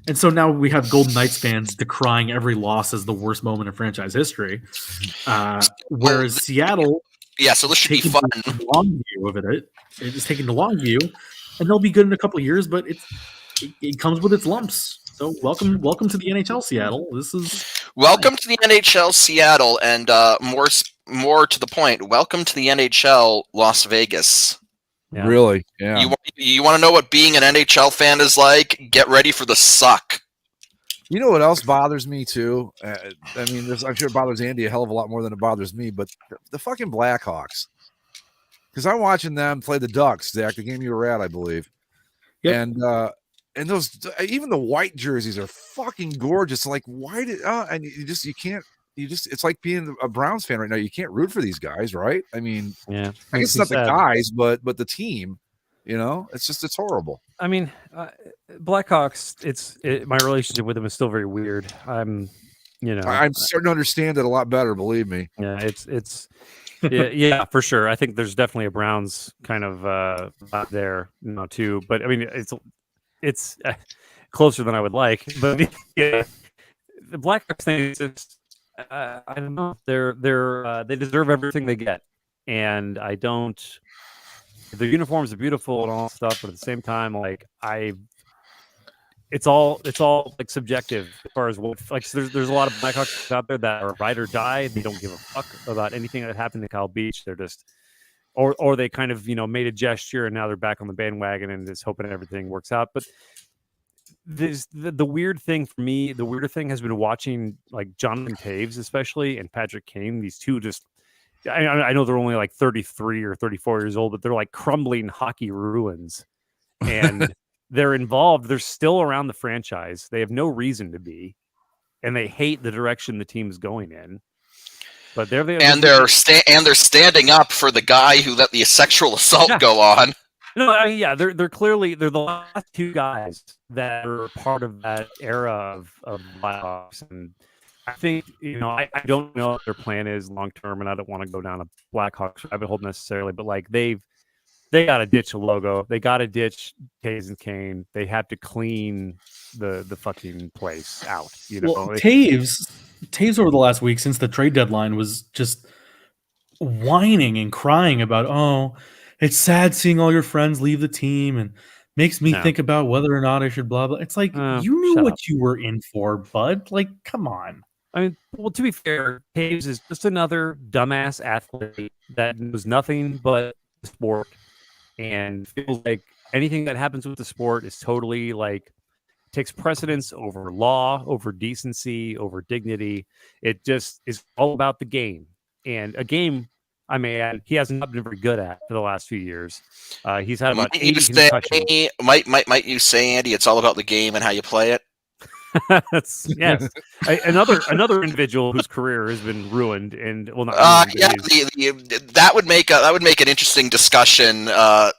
And so now we have Golden Knights fans decrying every loss as the worst moment in franchise history, whereas Seattle. Yeah, so this should be fun. The long view of it. It's taking the long view, and they'll be good in a couple of years, but it comes with its lumps. So welcome to the NHL, Seattle. Welcome to the NHL, Seattle, and more to the point, welcome to the NHL, Las Vegas. Yeah. Really? Yeah. You want to know what being an NHL fan is like? Get ready for the suck. You know what else bothers me too? I'm sure it bothers Andy a hell of a lot more than it bothers me, but the fucking Blackhawks. Because I'm watching them play the Ducks, Zach, the game you were at, I believe. Yep. And those, even the white jerseys are fucking gorgeous. Like, why did it's like being a Browns fan right now. You can't root for these guys, right? I mean, yeah, I guess it's not the guys, but the team. It's horrible. I mean, Blackhawks. My relationship with them is still very weird. I'm starting to understand it a lot better. Believe me. Yeah, it's yeah, for sure. I think there's definitely a Browns kind of out there, too. But I mean, it's closer than I would like. But yeah, the Blackhawks thing is just, I don't know. They deserve everything they get, and I don't. Their uniforms are beautiful and all stuff, but at the same time, it's all like subjective as far as what. Like, so there's a lot of Blackhawks out there that are ride or die. They don't give a fuck about anything that happened to Kyle Beach. They're just, or they kind of made a gesture and now they're back on the bandwagon and just hoping everything works out. But the weird thing for me, the weirder thing has been watching like Jonathan Taves especially and Patrick Kane. These two just. I know they're only like 33 or 34 years old, but they're like crumbling hockey ruins, and they're involved. They're still around the franchise. They have no reason to be, and they hate the direction the team's going in. But they're standing up for the guy who let the sexual assault go on. No, they're clearly the last two guys that are part of that era of Blackhawks, and I think, I don't know what their plan is long term, and I don't want to go down a Blackhawks rabbit hole necessarily, but like they got to ditch a logo, they got to ditch Taves and Kane, they have to clean the fucking place out. Well, Taves over the last week since the trade deadline was just whining and crying about, oh, it's sad seeing all your friends leave the team and makes me think about whether or not I should blah blah. It's like you knew what you were in for, bud. Like, come on. I mean, well, to be fair, Taves is just another dumbass athlete that knows nothing but the sport and feels like anything that happens with the sport is totally like takes precedence over law, over decency, over dignity. It just is all about the game. And a game, I may add, he has not been very good at for the last few years. He's had about 80 concussions. Might you say, Andy, it's all about the game and how you play it? Yes. Another individual whose career has been ruined, and well, not ruined, yeah, that would make an interesting discussion. I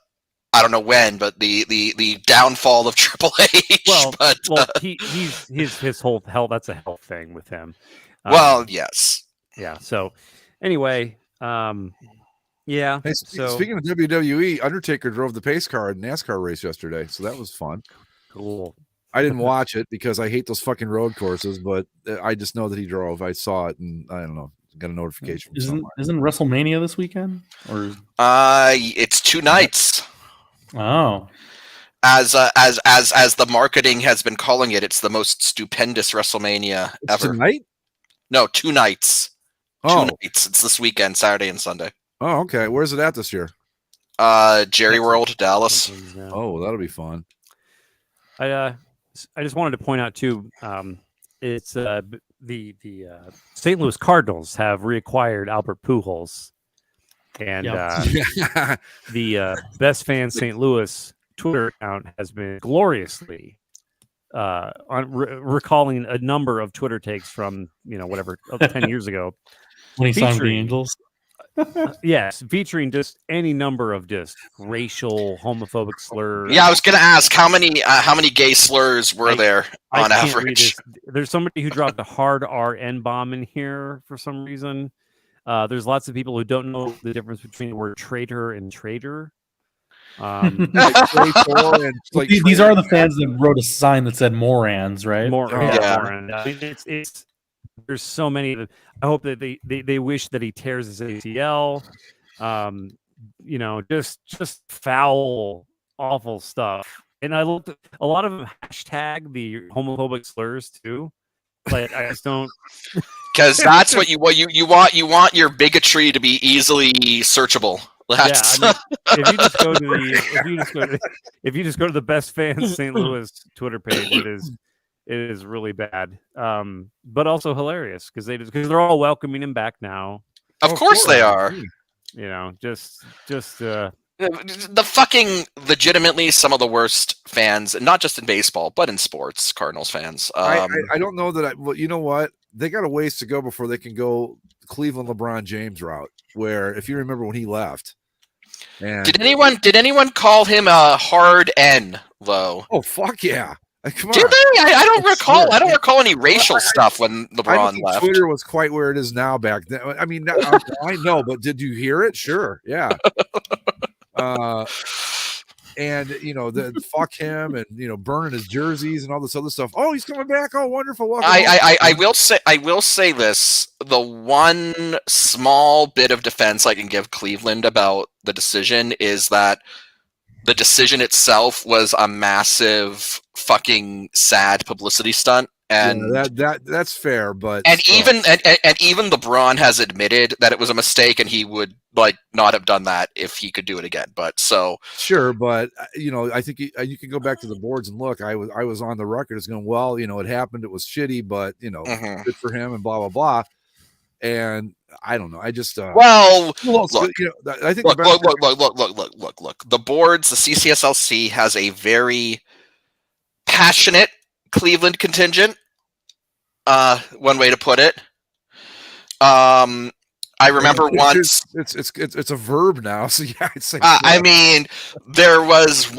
don't know when, but the downfall of Triple H. Well, his whole health. That's a health thing with him. Yes. Yeah. So, anyway, yeah. Hey, speaking of WWE, Undertaker drove the pace car in NASCAR race yesterday, so that was fun. Cool. I didn't watch it because I hate those fucking road courses, but I just know that he drove. I saw it, and I don't know, got a notification. Isn't WrestleMania this weekend? Or it's 2 nights. Oh. As the marketing has been calling it, it's the most stupendous WrestleMania ever. Tonight? No, 2 nights. Oh. 2 nights. It's this weekend, Saturday and Sunday. Oh, okay. Where's it at this year? Jerry World, Dallas. Oh, that'll be fun. I just wanted to point out too. It's the St. Louis Cardinals have reacquired Albert Pujols, and the Best Fan St. Louis Twitter account has been gloriously recalling a number of Twitter takes from 10 years ago when he signed the Angels. Yes, featuring just any number of just racial, homophobic slurs. Yeah, I was going to ask how many gay slurs were there on average. There's somebody who dropped a hard RN bomb in here for some reason. There's lots of people who don't know the difference between the word traitor and traitor. These are the fans that wrote a sign that said Morans, right? Moran. I mean, it's there's so many. I hope that they wish that he tears his ACL. Just foul, awful stuff. And I looked at a lot of them hashtag the homophobic slurs too. But I just don't, because that's what you want. You want your bigotry to be easily searchable. That's... Yeah, I mean, if you just go to the Best Fans St. Louis Twitter page, it is really bad, but also hilarious because they're all welcoming him back now. Of course they are. Just the fucking legitimately some of the worst fans, not just in baseball but in sports. Cardinals fans. I don't know that. Well, you know what? They got a ways to go before they can go Cleveland LeBron James route. Where, if you remember when he left, and did anyone call him a hard N though? Oh fuck yeah! Come on. Did they? I don't recall. I don't recall any racial stuff when LeBron left. Twitter was quite where it is now back then. I mean, I know, but did you hear it? Sure, yeah. And fuck him, and burning his jerseys and all this other stuff. Oh, he's coming back. Oh, wonderful. I will say this: the one small bit of defense I can give Cleveland about the decision is that the decision itself was a massive fucking sad publicity stunt. And that's fair, but even LeBron has admitted that it was a mistake, and he would not have done that if he could do it again. But sure, but I think you can go back to the boards and look. I was on the record as going, well, it happened, it was shitty, but good for him, and blah blah blah. And I don't know. I just look. I think look. The boards, the CCSLC has a very passionate Cleveland contingent. One way to put it. I remember once. It's a verb now. So yeah, I mean,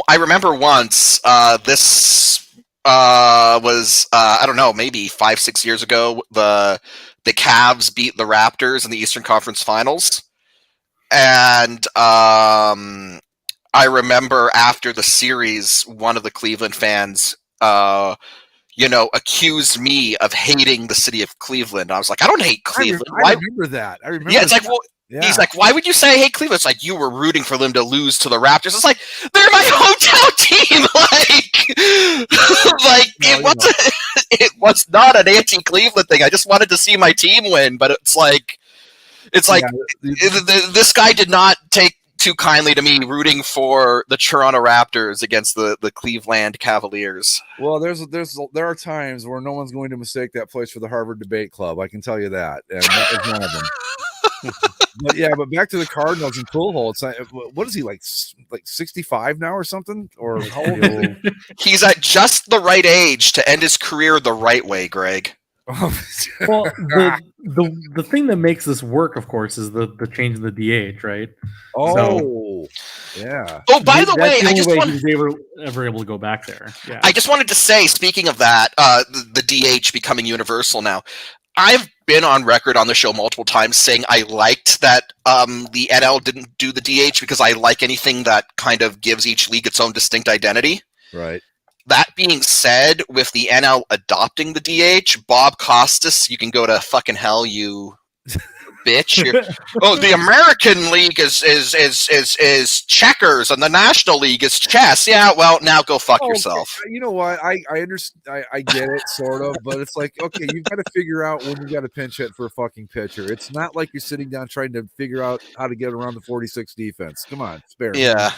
I remember once. This was I don't know, maybe 5-6 years ago. The Cavs beat the Raptors in the Eastern Conference Finals, and I remember after the series, one of the Cleveland fans, accused me of hating the city of Cleveland. I was like, I don't hate Cleveland. I remember that. Yeah, it's like, well, yeah. He's like, why would you say I hate Cleveland? It's like, you were rooting for them to lose to the Raptors. It's like, they're my hometown team. It was not an anti-Cleveland thing. I just wanted to see my team win. But it's like this guy did not take too kindly to me rooting for the Toronto Raptors against the Cleveland Cavaliers. Well, there are times where no one's going to mistake that place for the Harvard Debate Club. I can tell you that, and that is one of them. But back to the Cardinals and Pujols. It's like, what is he like 65 now or something? Or how old? He's at just the right age to end his career the right way, Greg. Well, the thing that makes this work, of course, is the change in the DH, right? Yeah. Oh, by the way, I just he was ever able to go back there. Yeah. I just wanted to say, speaking of that, the DH becoming universal now. I've been on record on the show multiple times saying I liked that the NL didn't do the DH because I like anything that kind of gives each league its own distinct identity. Right. That being said, with the NL adopting the DH, Bob Costas, you can go to fucking hell, you bitch. The American League is checkers and the National League is chess. Yeah, well, now go fuck yourself. You know what? I understand. I get it, sort of, but it's like, okay, you've got to figure out when you got to pinch hit for a fucking pitcher. It's not like you're sitting down trying to figure out how to get around the 46 defense. Come on, spare me. Yeah.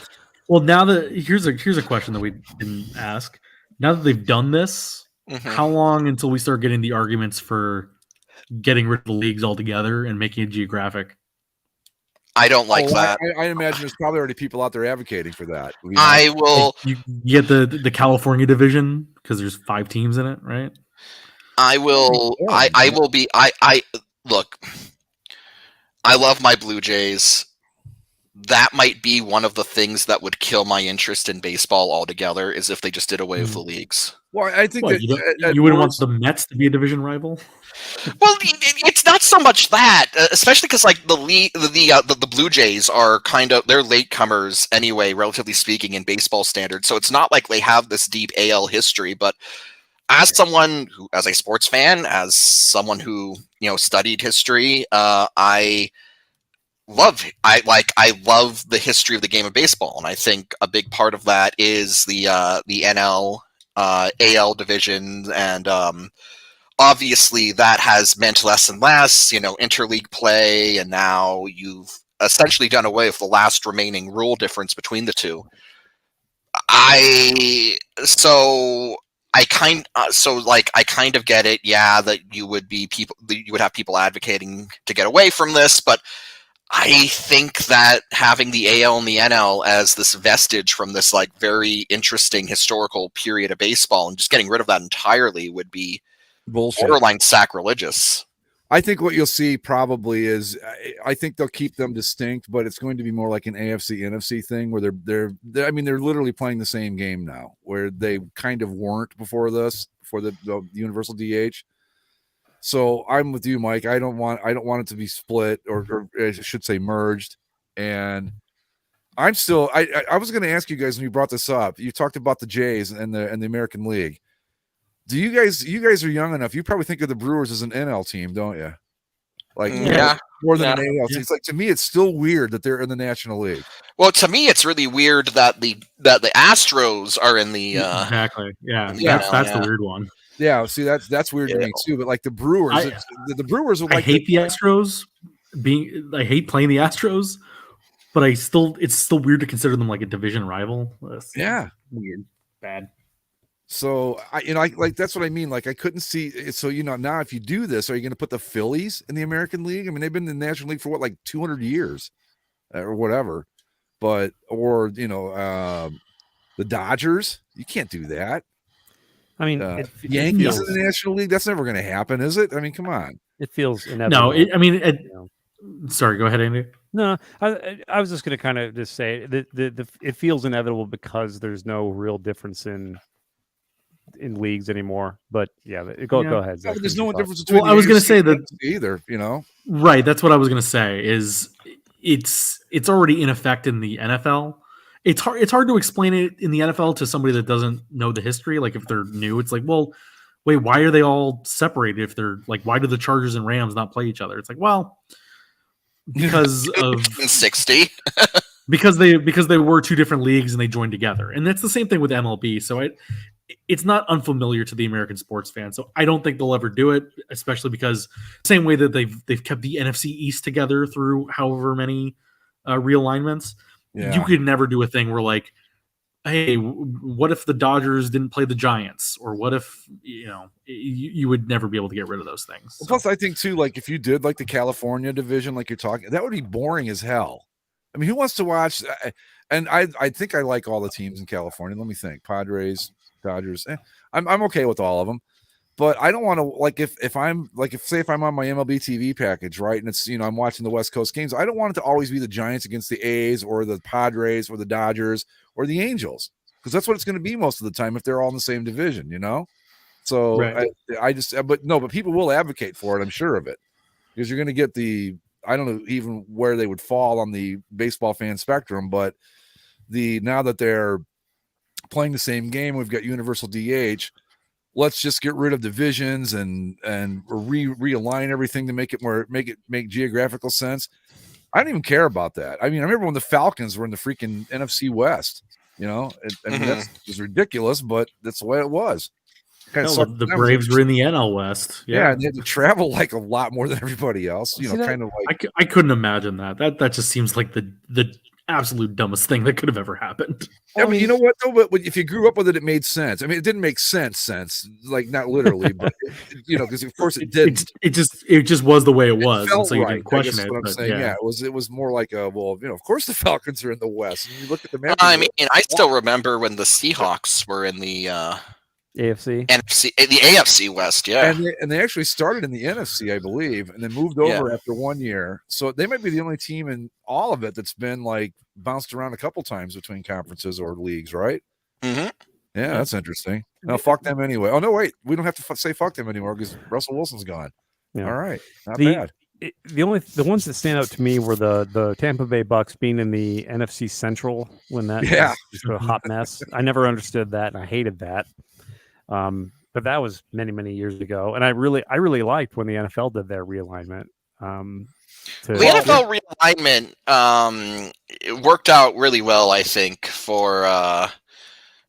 Well, now that here's a question that we didn't ask. Now that they've done this, how long until we start getting the arguments for getting rid of the leagues altogether and making it geographic? I don't like that. I imagine there's probably already people out there advocating for that. You know? I will. You get the California division because there's 5 teams in it, right? I will. I will be. I look. I love my Blue Jays. That might be one of the things that would kill my interest in baseball altogether, is if they just did away with the leagues. Well, I think you wouldn't want the Mets to be a division rival. Well, it's not so much that, especially because like the Blue Jays are they're latecomers anyway, relatively speaking, in baseball standards. So it's not like they have this deep AL history. But as someone who, as a sports fan, as someone who studied history, I love the history of the game of baseball, and I think a big part of that is the NL, AL divisions, and obviously that has meant less and less, interleague play, and now you've essentially done away with the last remaining rule difference between the two. I kind of get it, yeah, that you would have people advocating to get away from this, but I think that having the AL and the NL as this vestige from this like very interesting historical period of baseball and just getting rid of that entirely would be bullshit, borderline sacrilegious. I think what you'll see probably is, I think they'll keep them distinct, but it's going to be more like an AFC NFC thing where they're literally playing the same game now, where they kind of weren't before this, for the universal DH. So I'm with you, Mike. I don't want it to be split, or I should say merged. And I'm still. I was going to ask you guys when you brought this up. You talked about the Jays and the American League. Do you guys are young enough? You probably think of the Brewers as an NL team, don't you? Like more than an AL team. It's like, to me, it's still weird that they're in the National League. Well, to me, it's really weird that the Astros are in the exactly. Yeah, that's the weird one. Yeah, see, that's weird to me too. But like the Brewers, the Brewers are like. I hate the Astros. I hate playing the Astros, but it's still weird to consider them like a division rival. Weird, bad. So I that's what I mean. Like I couldn't see. So now if you do this, are you going to put the Phillies in the American League? I mean, they've been in the National League for what, like 200 years, or whatever. But the Dodgers, you can't do that. I mean, Yankees in the National League, that's never going to happen, is it? I mean, come on. It feels inevitable. Sorry, go ahead, Andy. No, I was just going to kind of just say that it feels inevitable because there's no real difference in leagues anymore. But go ahead. Yeah, there's no difference between. Well, I was going to say that either. Right. That's what I was going to say. Is it's already in effect in the NFL. It's hard to explain it in the NFL to somebody that doesn't know the history. Like if they're new, it's like, well, wait, why are they all separated? If they're like, why do the Chargers and Rams not play each other? It's like, well, because of 60. because they were two different leagues and they joined together. And that's the same thing with MLB. So it's not unfamiliar to the American sports fan. So I don't think they'll ever do it, especially because same way that they've kept the NFC East together through however many realignments. Yeah. You could never do a thing where like hey, what if the Dodgers didn't play the Giants, or what if you would never be able to get rid of those things. So. Plus, I think too, like if you did like the California division, like you're talking, that would be boring as hell. I mean, who wants to watch? And I think I like all the teams in California. Let me think: Padres, Dodgers. I'm okay with all of them, but I don't want to like if I'm on my MLB TV package, right? And it's I'm watching the West Coast games. I don't want it to always be the Giants against the A's or the Padres or the Dodgers or the Angels, because that's what it's going to be most of the time if they're all in the same division, So right. But people will advocate for it. I'm sure of it, because you're going to get I don't know even where they would fall on the baseball fan spectrum, but now that they're playing the same game, we've got universal DH. Let's just get rid of divisions and realign everything to make geographical sense. I don't even care about that. I mean, I remember when the Falcons were in the freaking NFC West. That was ridiculous, but that's the way it was. The Braves were in the NL West. Yeah, and they had to travel like a lot more than everybody else. I couldn't imagine that. That just seems like the absolute dumbest thing that could have ever happened. I mean, you know what though? But if you grew up with it, it made sense. I mean, it didn't make sense, like not literally, but because of course it didn't. It just was the way it was, and so you didn't question it. What I'm saying, it was more like of course the Falcons are in the West. And you look at the map. I mean, I still remember when the Seahawks were in the AFC, the AFC West, yeah, and they actually started in the NFC, I believe, and then moved over after 1 year. So they might be the only team in all of it that's been like bounced around a couple times between conferences or leagues, right? Mm-hmm. Yeah, that's interesting. Now, fuck them anyway. Oh no, wait, we don't have to say fuck them anymore because Russell Wilson's gone. Yeah. All right, not bad. The ones that stand out to me were the Tampa Bay Bucks being in the NFC Central when that was just a hot mess. I never understood that, and I hated that. But that was many, many years ago, and I really liked when the NFL did their realignment. The NFL realignment it worked out really well, I think, for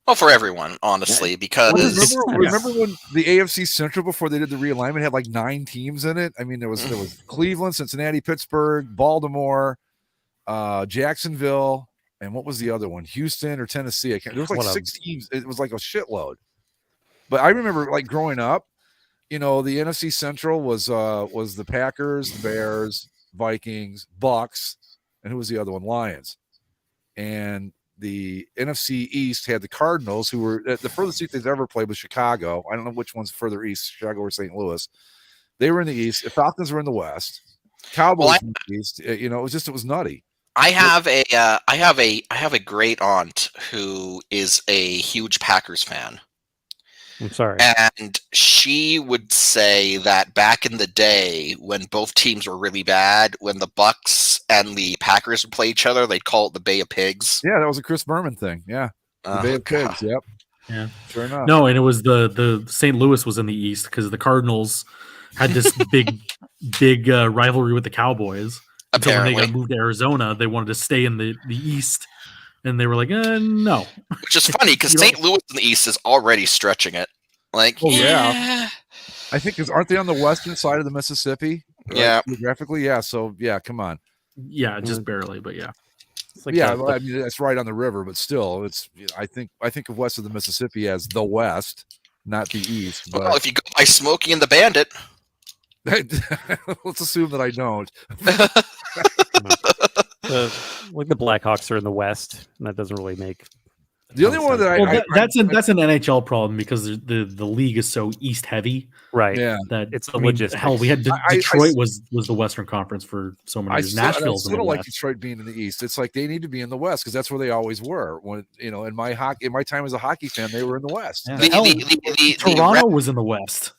everyone, honestly, because remember when the AFC Central before they did the realignment had like 9 teams in it? I mean, there was Cleveland, Cincinnati, Pittsburgh, Baltimore, Jacksonville, and what was the other one? Houston or Tennessee? There was like 6 teams. It was like a shitload. But I remember, like growing up, the NFC Central was the Packers, the Bears, Vikings, Bucks, and who was the other one? Lions. And the NFC East had the Cardinals, who were the furthest east they've ever played was Chicago. I don't know which one's further east, Chicago or St. Louis. They were in the East. The Falcons were in the West. Cowboys in the East. It was nutty. I have a great aunt who is a huge Packers fan. I'm sorry. And she would say that back in the day when both teams were really bad, when the Bucks and the Packers would play each other, they'd call it the Bay of Pigs. Yeah, that was a Chris Berman thing. Yeah. The Bay of Pigs. Yep. Yeah. Sure enough. No, and it was the St. Louis was in the East because the Cardinals had this big rivalry with the Cowboys. Until when they got moved to Arizona, they wanted to stay in the East. And they were like, no. Which is funny because St. Louis in the East is already stretching it. Like, yeah. I think aren't they on the western side of the Mississippi? Yeah. Geographically, yeah. So yeah, Yeah, just barely, but yeah. Like I mean that's right on the river, but still, it's I think of west of the Mississippi as the West, not the East. But well, if you go by Smokey and the Bandit, let's assume that I don't. Like the Blackhawks are in the West, and that doesn't really make the only one that that's an NHL problem because the league is so East heavy, right? Yeah, that it's the logistics. Hell, we had Detroit was the Western Conference for so many years. Nashville's I still like Detroit being in the East. It's like they need to be in the West because that's where they always were. When in my time as a hockey fan, they were in the West. Yeah. Toronto was in the West.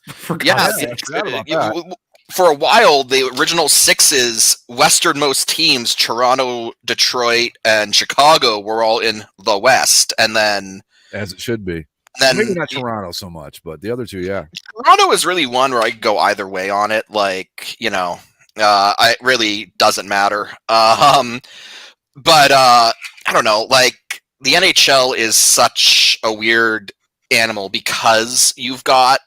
For a while, the original 6's westernmost teams, Toronto, Detroit, and Chicago, were all in the West. And then, as it should be, then maybe not Toronto so much, but the other two, yeah. Toronto is really one where I could go either way on it. Like, it really doesn't matter. But I don't know. Like, the NHL is such a weird animal because you've got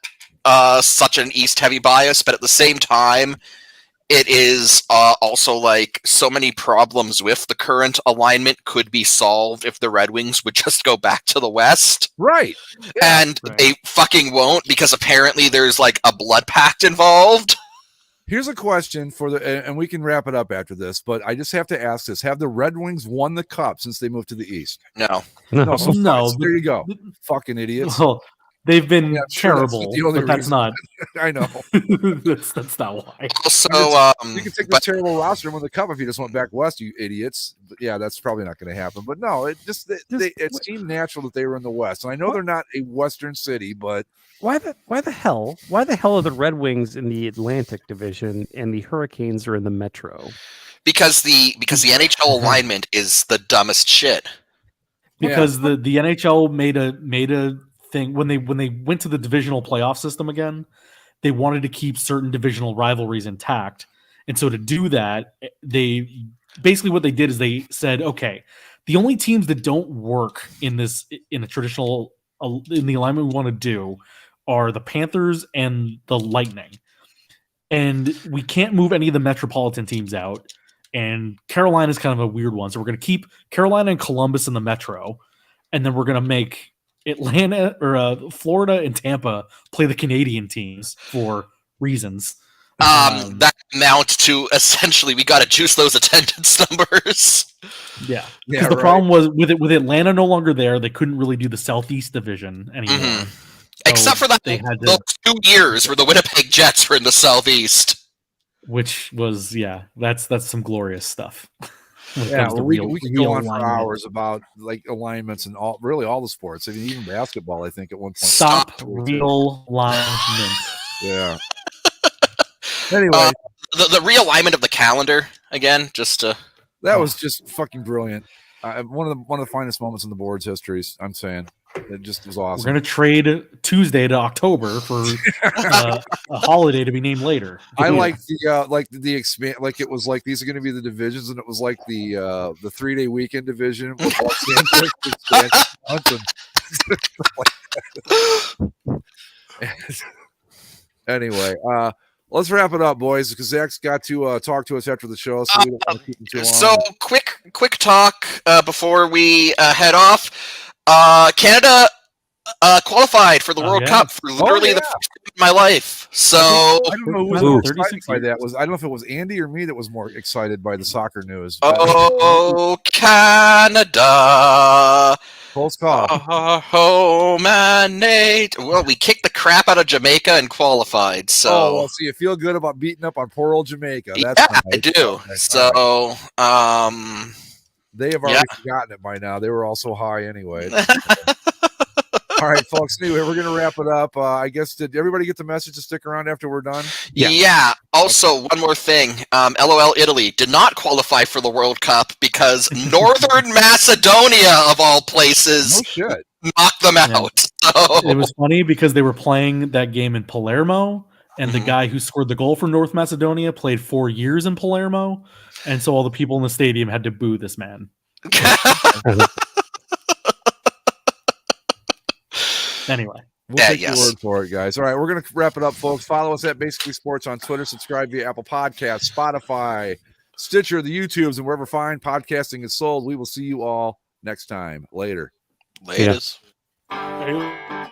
such an East heavy bias, but at the same time, it is also like so many problems with the current alignment could be solved if the Red Wings would just go back to the West. Right. And they fucking won't, because apparently there's like a blood pact involved. Here's a question for and we can wrap it up after this, but I just have to ask this. Have the Red Wings won the cup since they moved to the East? No. So there you go. Fucking idiots. Well, they've been terrible, but that's not. I know. that's not why. So you can take the terrible roster and win the cup if you just went back west, you idiots. But yeah, that's probably not going to happen. But no, it seemed natural that they were in the West. And I know they're not a Western city, but why the hell are the Red Wings in the Atlantic Division and the Hurricanes are in the Metro? Because the NHL alignment is the dumbest shit. Because the NHL made a thing when they went to the divisional playoff system again, they wanted to keep certain divisional rivalries intact. And so to do that, they basically what they did is they said, okay, the only teams that don't work in a traditional in the alignment we want to do are the Panthers and the Lightning. And we can't move any of the metropolitan teams out. And Carolina is kind of a weird one. So we're going to keep Carolina and Columbus in the Metro. And then we're going to make Atlanta or Florida and Tampa play the Canadian teams for reasons. That amount to essentially we got to juice those attendance numbers. Yeah, because the problem was with Atlanta no longer there, they couldn't really do the Southeast Division anymore. So except for those 2 years where the Winnipeg Jets were in the Southeast, which was that's some glorious stuff. Yeah, we can go on for hours about like alignments and all the sports. I mean, even basketball. I think at one point. Stop real alignment. Yeah. Anyway, the realignment of the calendar again, that was just fucking brilliant. One of the finest moments in the board's histories. I'm saying it just was awesome. We're gonna trade Tuesday to October for a holiday to be named later. I like the expand, like it was like these are going to be the divisions, and it was like the 3-day weekend division with Anyway, let's wrap it up, boys, because Zach's got to talk to us after the show. So we don't want to keep him too long. So quick talk before we head off. Canada qualified for the World Cup for literally the first time in my life. So I don't know who was more excited by that. I don't know if it was Andy or me that was more excited by the soccer news. Oh, Canada. Close call. Home and Nate. Well, we kicked the crap out of Jamaica and qualified. So, so you feel good about beating up on poor old Jamaica? That's yeah, nice. I do. Okay. So, they have already forgotten it by now. They were all so high anyway. All right, folks. Anyway, we're going to wrap it up. I guess, did everybody get the message to stick around after we're done? Yeah. Also, one more thing. LOL Italy did not qualify for the World Cup because Northern Macedonia, of all places, knocked them out. So. It was funny because they were playing that game in Palermo, and the guy who scored the goal for North Macedonia played 4 years in Palermo, and so all the people in the stadium had to boo this man. Anyway, we'll take your word for it, guys. All right, we're going to wrap it up, folks. Follow us at Basically Sports on Twitter. Subscribe via Apple Podcasts, Spotify, Stitcher, the YouTubes, and wherever fine podcasting is sold. We will see you all next time. Later. Laters. Yeah.